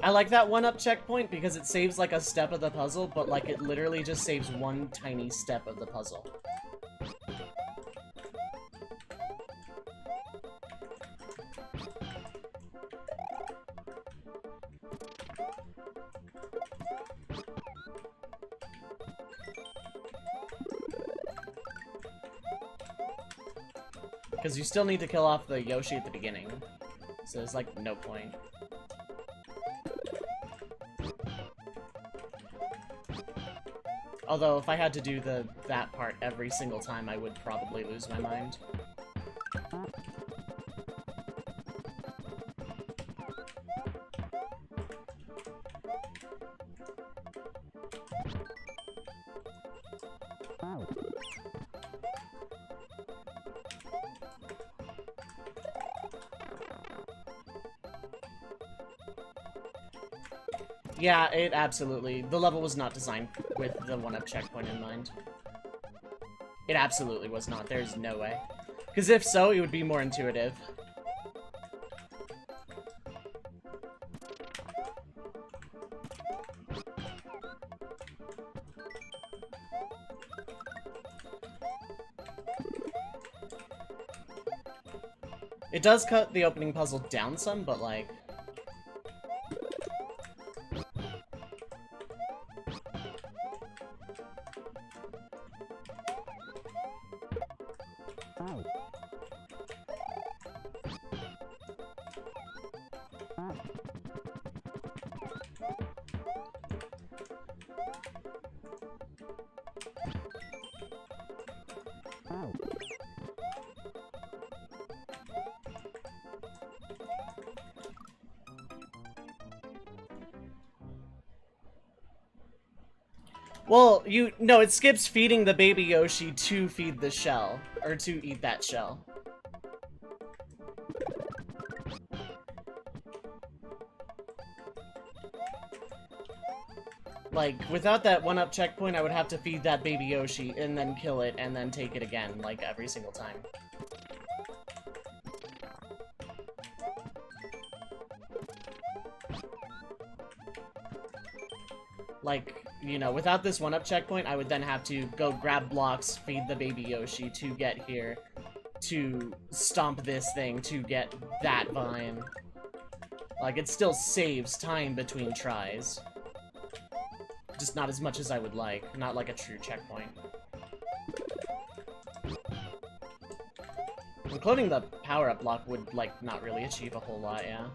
I like that one-up checkpoint because it saves, like, a step of the puzzle, but, like, it literally just saves one tiny step of the puzzle. Because you still need to kill off the Yoshi at the beginning. So there's, like, no point. Although, if I had to do that part every single time, I would probably lose my mind. Yeah, it absolutely... The level was not designed with the one-up checkpoint in mind. It absolutely was not. There's no way. Because if so, it would be more intuitive. It does cut the opening puzzle down some, but like... Well, no, it skips feeding the baby Yoshi to feed the shell, or to eat that shell. Like, without that one-up checkpoint, I would have to feed that baby Yoshi, and then kill it, and then take it again, like, every single time. Like, you know, without this one-up checkpoint, I would then have to go grab blocks, feed the baby Yoshi to get here, to stomp this thing, to get that vine. Like, it still saves time between tries. Just not as much as I would like. Not like a true checkpoint. Including the power-up block would, like, not really achieve a whole lot, yeah.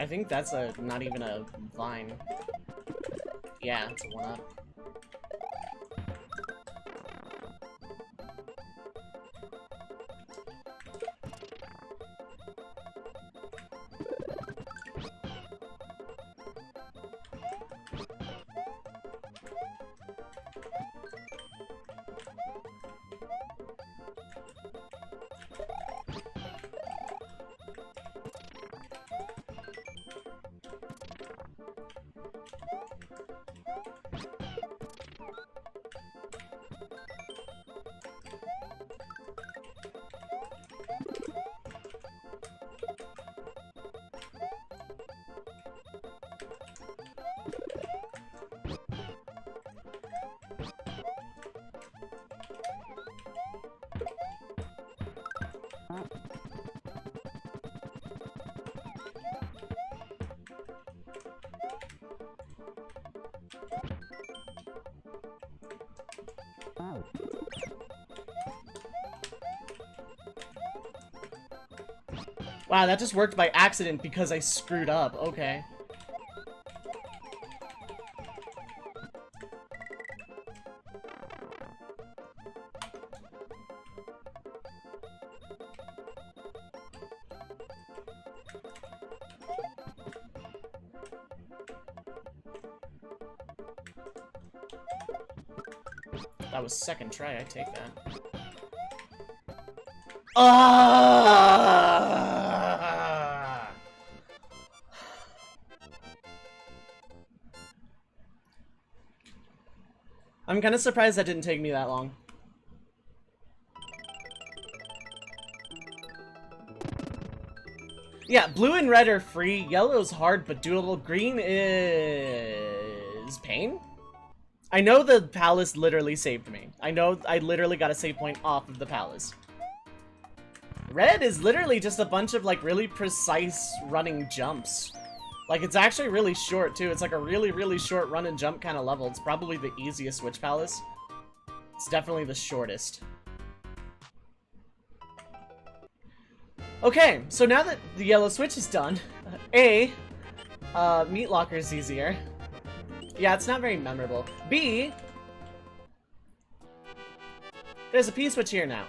I think that's not even a vine. Yeah, it's a one-up. Wow, that just worked by accident because I screwed up. Okay. That was second try, I take that. I'm kind of surprised that didn't take me that long. Yeah, blue and red are free, yellow's hard but doable, green is pain? I know the palace literally saved me. I know I literally got a save point off of the palace. Red is literally just a bunch of, like, really precise running jumps. Like, it's actually really short, too. It's like a really, really short run and jump kind of level. It's probably the easiest Switch Palace. It's definitely the shortest. Okay, so now that the yellow switch is done, A, Meat Locker is easier. Yeah, it's not very memorable. B, there's a P-switch here now.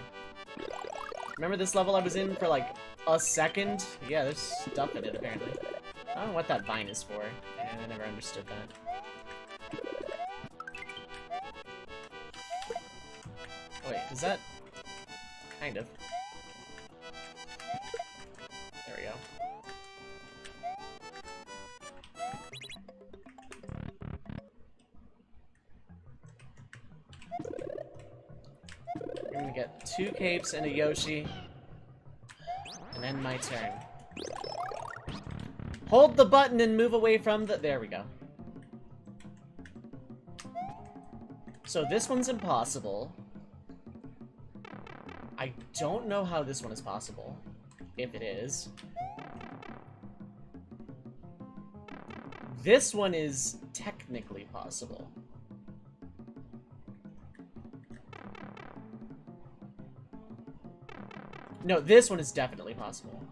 Remember this level I was in for like a second? Yeah, there's stuff in it apparently. I don't know what that vine is for. I never understood that. Wait, is that... Kind of. There we go. I'm gonna get 2 capes and a Yoshi. And then my turn. Hold the button and move away from the... There we go. So this one's impossible. I don't know how this one is possible. If it is. This one is technically possible. No, this one is definitely possible.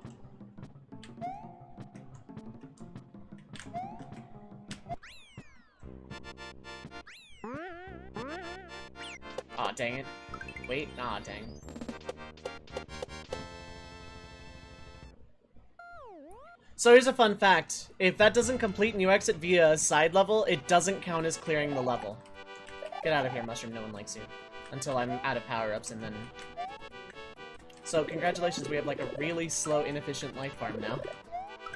Aw, dang it. Wait, aw, dang. So here's a fun fact. If that doesn't complete and you exit via a side level, it doesn't count as clearing the level. Get out of here, Mushroom. No one likes you. Until I'm out of power-ups and then... So, congratulations, we have like a really slow, inefficient life farm now.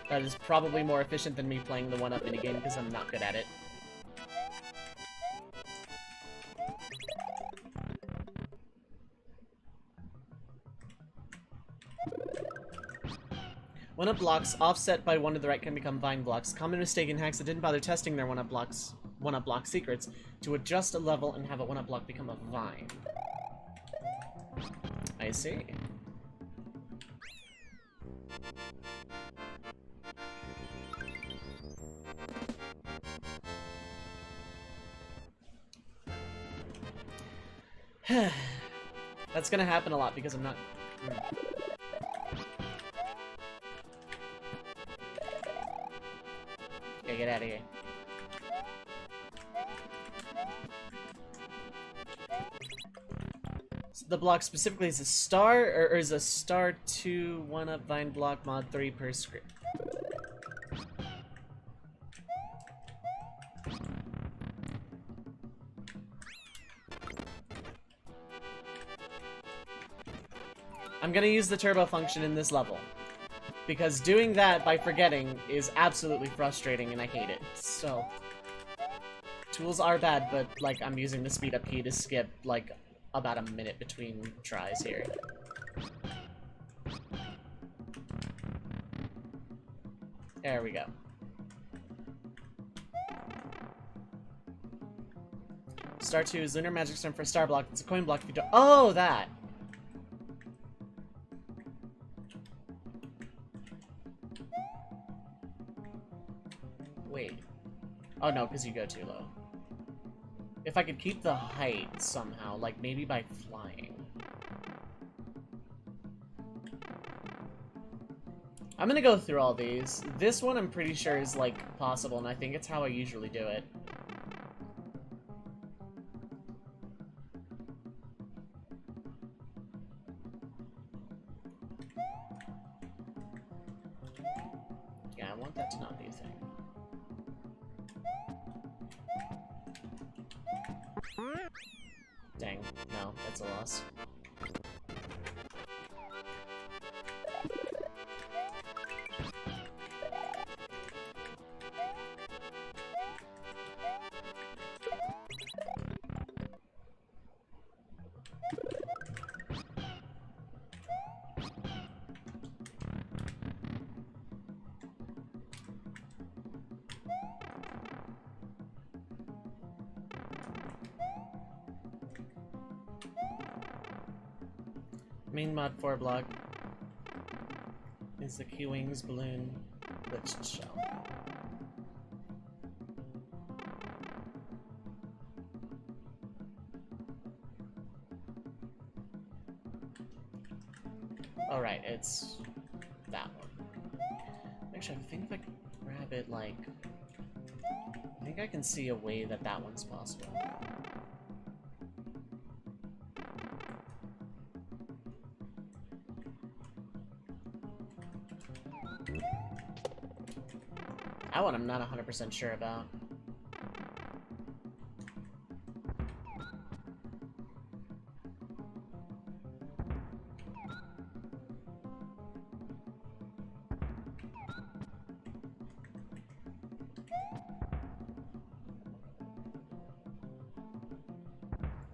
That is probably more efficient than me playing the 1-up minigame because I'm not good at it. One-up blocks offset by 1 to the right can become vine blocks. Common mistake in hacks that didn't bother testing their 1-up block secrets to adjust a level and have a 1-up block become a vine. I see. That's gonna happen a lot because I'm not... Okay, get out of here. So the block specifically is a star, or is a star 2 1-up vine block mod 3 per script? I'm gonna use the turbo function in this level. Because doing that by forgetting is absolutely frustrating and I hate it. So, tools are bad, but like I'm using the speed up key to skip like about a minute between tries here. There we go. Star 2 is Lunar Magic Stone for a star block. It's a coin block if you don't— Oh, that! Wait. Oh no, because you go too low. If I could keep the height somehow, like maybe by flying. I'm gonna go through all these. This one I'm pretty sure is like possible, and I think it's how I usually do it. Yeah, I want that to not be a thing. Dang, no, that's a loss. Main mod 4 block is the Key-Wings balloon glitched shell. Alright, it's that one. Actually, I think if I grab it, like... I think I can see a way that that one's possible. That one I'm not 100% sure about.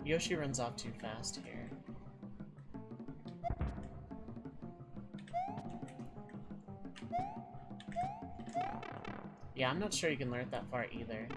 Yoshi runs off too fast here. Yeah, I'm not sure you can learn it that far either.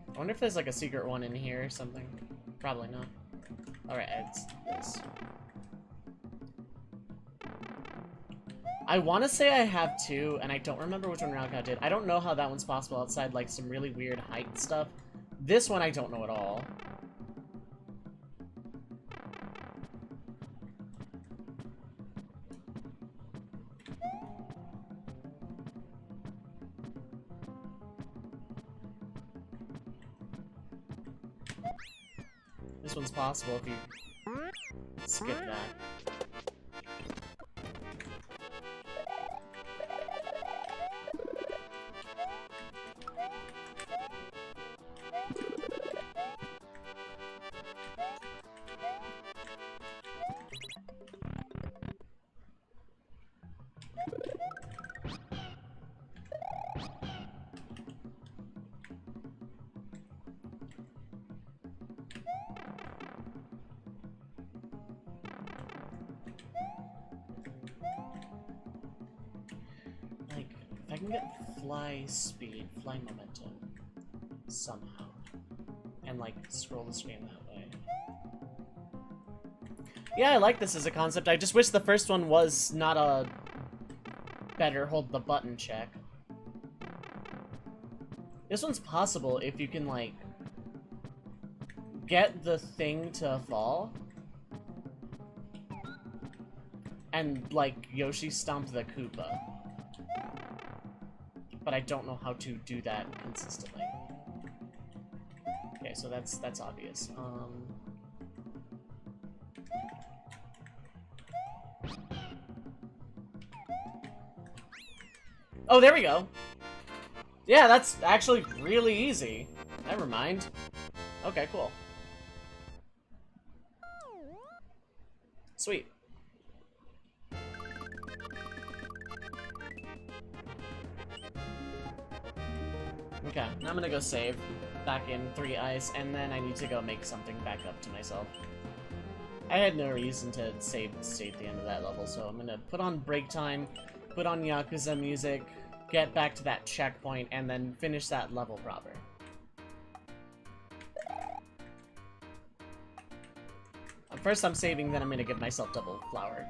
I wonder if there's like a secret one in here or something. Probably not. Alright, it's this. I want to say I have two, and I don't remember which one Raocow did. I don't know how that one's possible outside like some really weird height stuff. This one I don't know at all. This one's possible if you skip that. If I can get fly speed, fly momentum, somehow, and like scroll the screen that way. Yeah, I like this as a concept. I just wish the first one was not a better hold the button check. This one's possible if you can like get the thing to fall and like Yoshi stomp the Koopa. But I don't know how to do that consistently. Okay, so that's obvious. Oh, there we go. Yeah, that's actually really easy. Never mind. Okay, cool. Sweet. Okay, I'm gonna go save back in 3 ice, and then I need to go make something back up to myself. I had no reason to save the state at the end of that level, so I'm gonna put on break time, put on Yakuza music, get back to that checkpoint, and then finish that level proper. First I'm saving, then I'm gonna give myself double flower.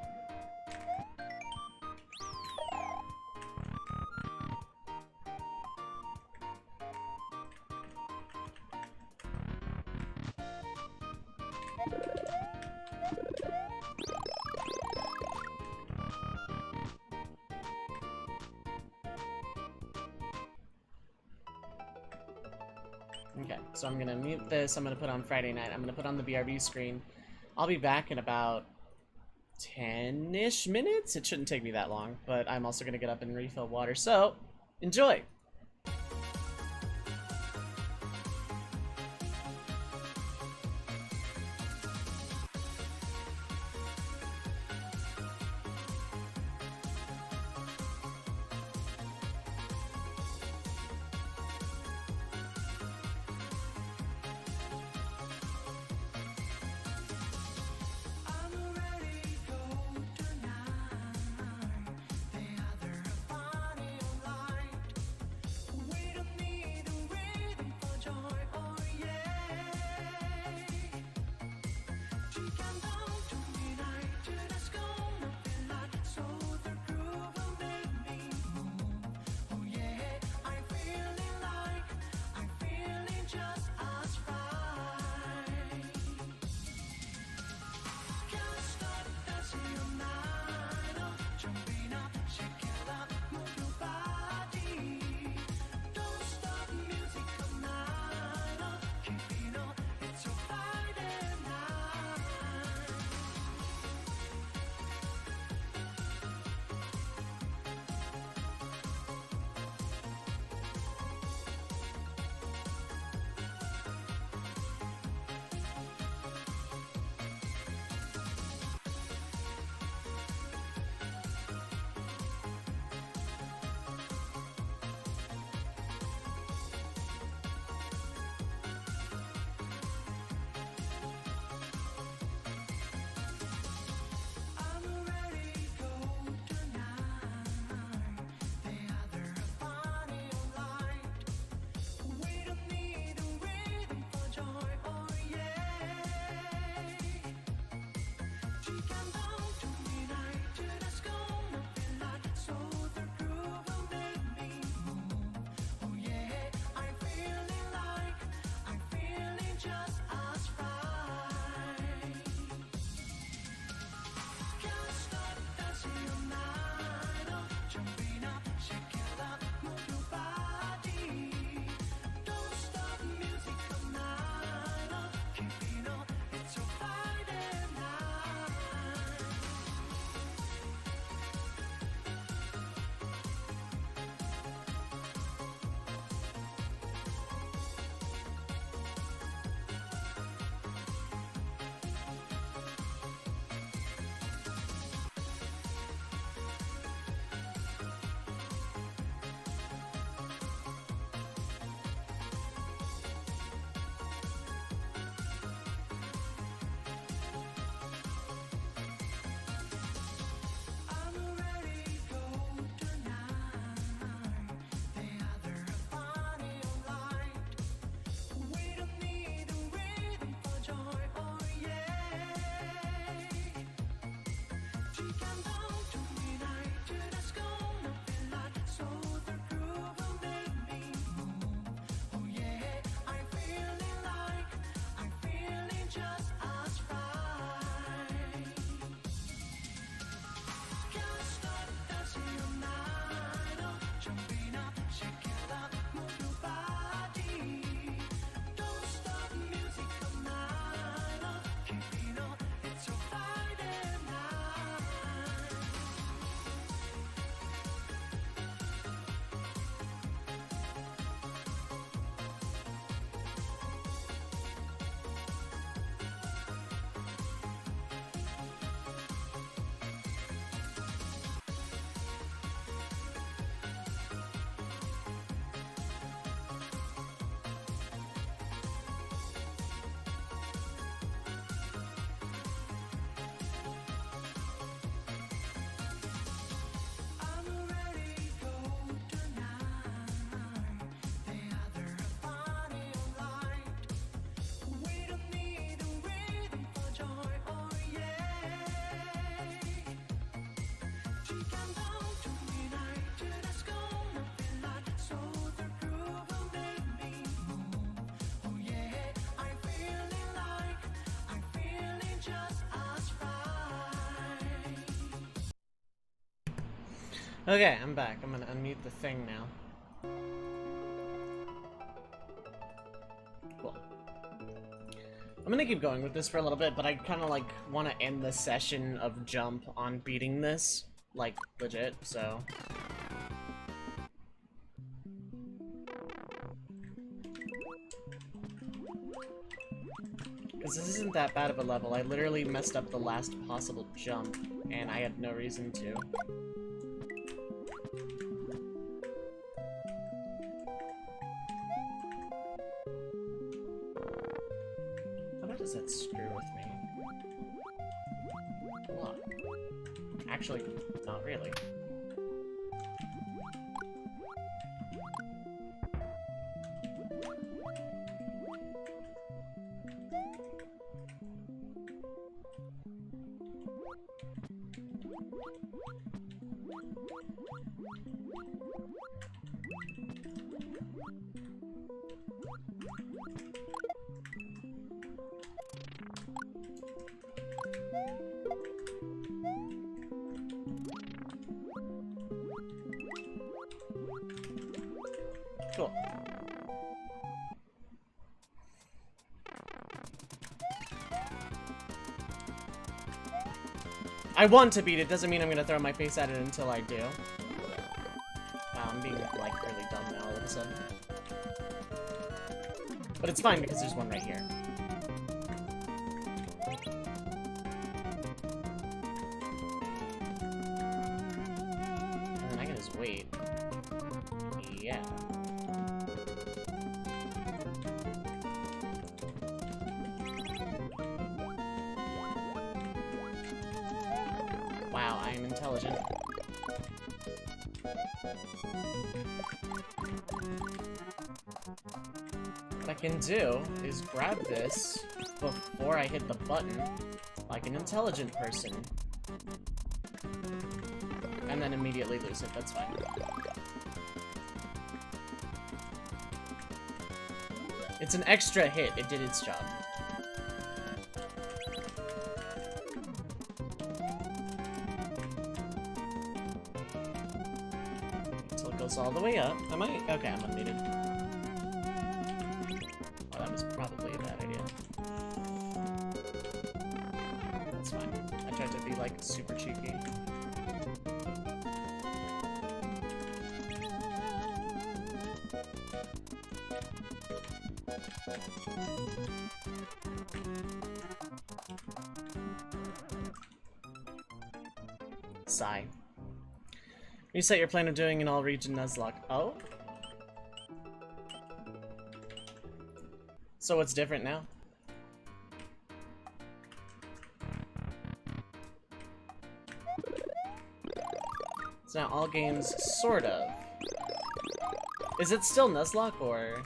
Okay, so I'm gonna mute this, I'm gonna put on Friday night, I'm gonna put on the BRB screen. I'll be back in about 10-ish minutes? It shouldn't take me that long, but I'm also gonna get up and refill water, so enjoy! Okay, I'm back. I'm gonna unmute the thing now. Cool. I'm gonna keep going with this for a little bit, but I kind of like want to end the session of Jump on beating this, like legit, so. Because this isn't that bad of a level. I literally messed up the last possible jump, and I had no reason to. How does that screw with me? A lot. Actually, not really. Cool. I want to beat it, doesn't mean I'm gonna throw my face at it until I do. Wow, I'm being, like, really dumb now all of a sudden. But it's fine because there's one right here. And then I can just wait. Yeah. Wow, I am intelligent. What I can do is grab this before I hit the button, like an intelligent person. And then immediately lose it, that's fine. It's an extra hit, it did its job. Until it goes all the way up. Am I? Okay, I'm unmuted. Oh, that was probably a bad idea. That's fine. I tried to be, like, super cheeky. Sigh. Reset your plan of doing an all-region Nuzlocke. Oh? So what's different now? It's now all games, sort of. Is it still Nuzlocke, or...?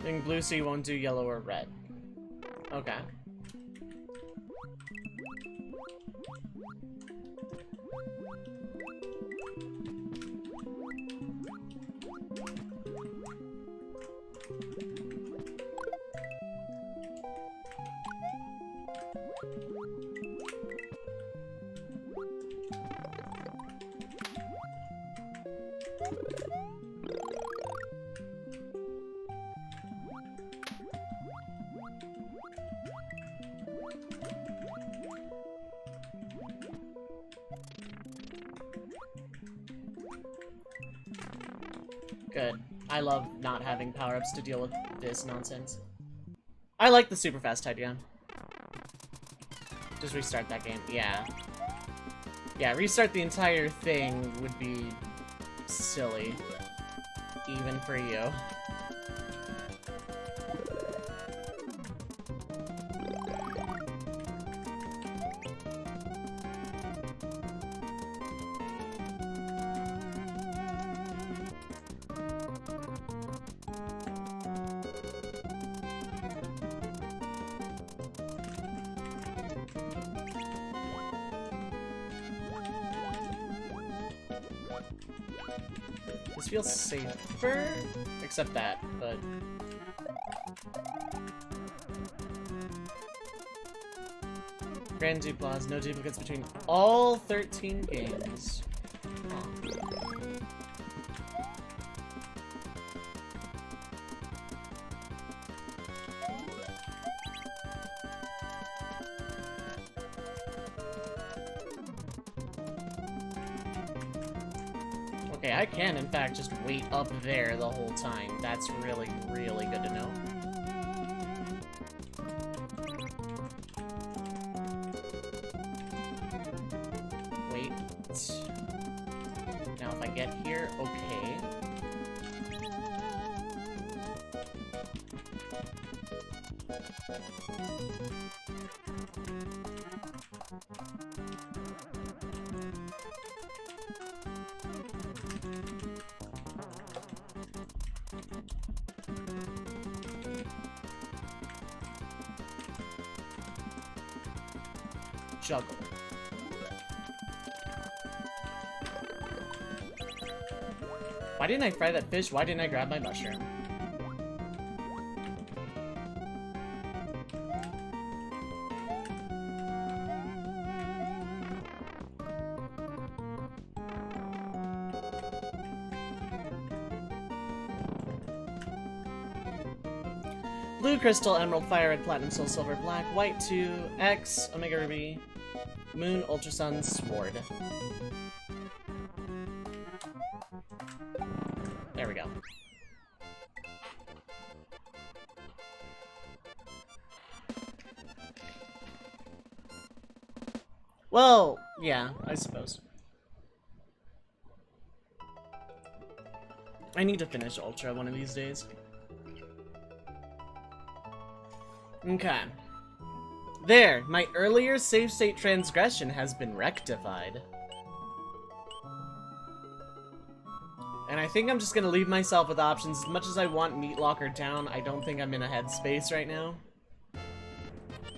Doing blue so you won't do yellow or red. Okay. Good. I love not having power-ups to deal with this nonsense. I like the super fast idea. Just restart that game. Yeah. Yeah, restart the entire thing would be silly. Even for you. This feels safer, except that, but... Grand Duplaws, no duplicates between all 13 games. Okay, I can, in fact, just wait up there the whole time. That's really, really good to know. Wait. Now, if I get here, okay. Juggle. Why didn't I fry that fish? Why didn't I grab my mushroom? Blue Crystal, Emerald, Fire Red, Platinum, Soul, Silver, Black, White 2, X, Omega Ruby, Moon, Ultra Sun, Sword. There we go. Well, yeah, I suppose. I need to finish Ultra one of these days. Okay. There, my earlier save state transgression has been rectified. And I think I'm just gonna leave myself with options. As much as I want Meat Locker down, I don't think I'm in a headspace right now.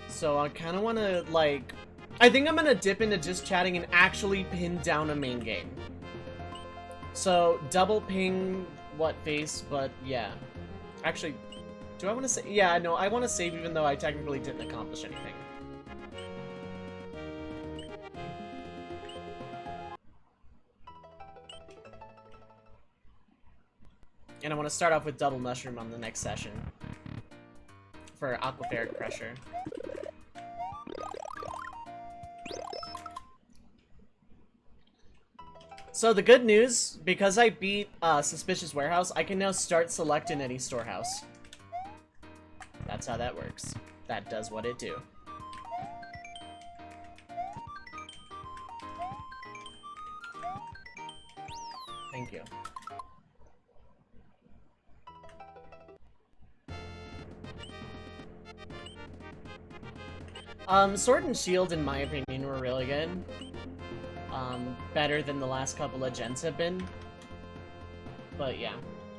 So I kinda wanna, like... I think I'm gonna dip into just chatting and actually pin down a main game. So, double ping what face, but yeah. Actually... Do I want to say? Yeah, no, I want to save even though I technically didn't accomplish anything. And I want to start off with double mushroom on the next session. For aquiferic pressure. So the good news, because I beat Suspicious Warehouse, I can now start selecting any storehouse. That's how that works. That does what it do. Thank you. Sword and Shield, in my opinion, were really good. Better than the last couple of gens have been. But yeah.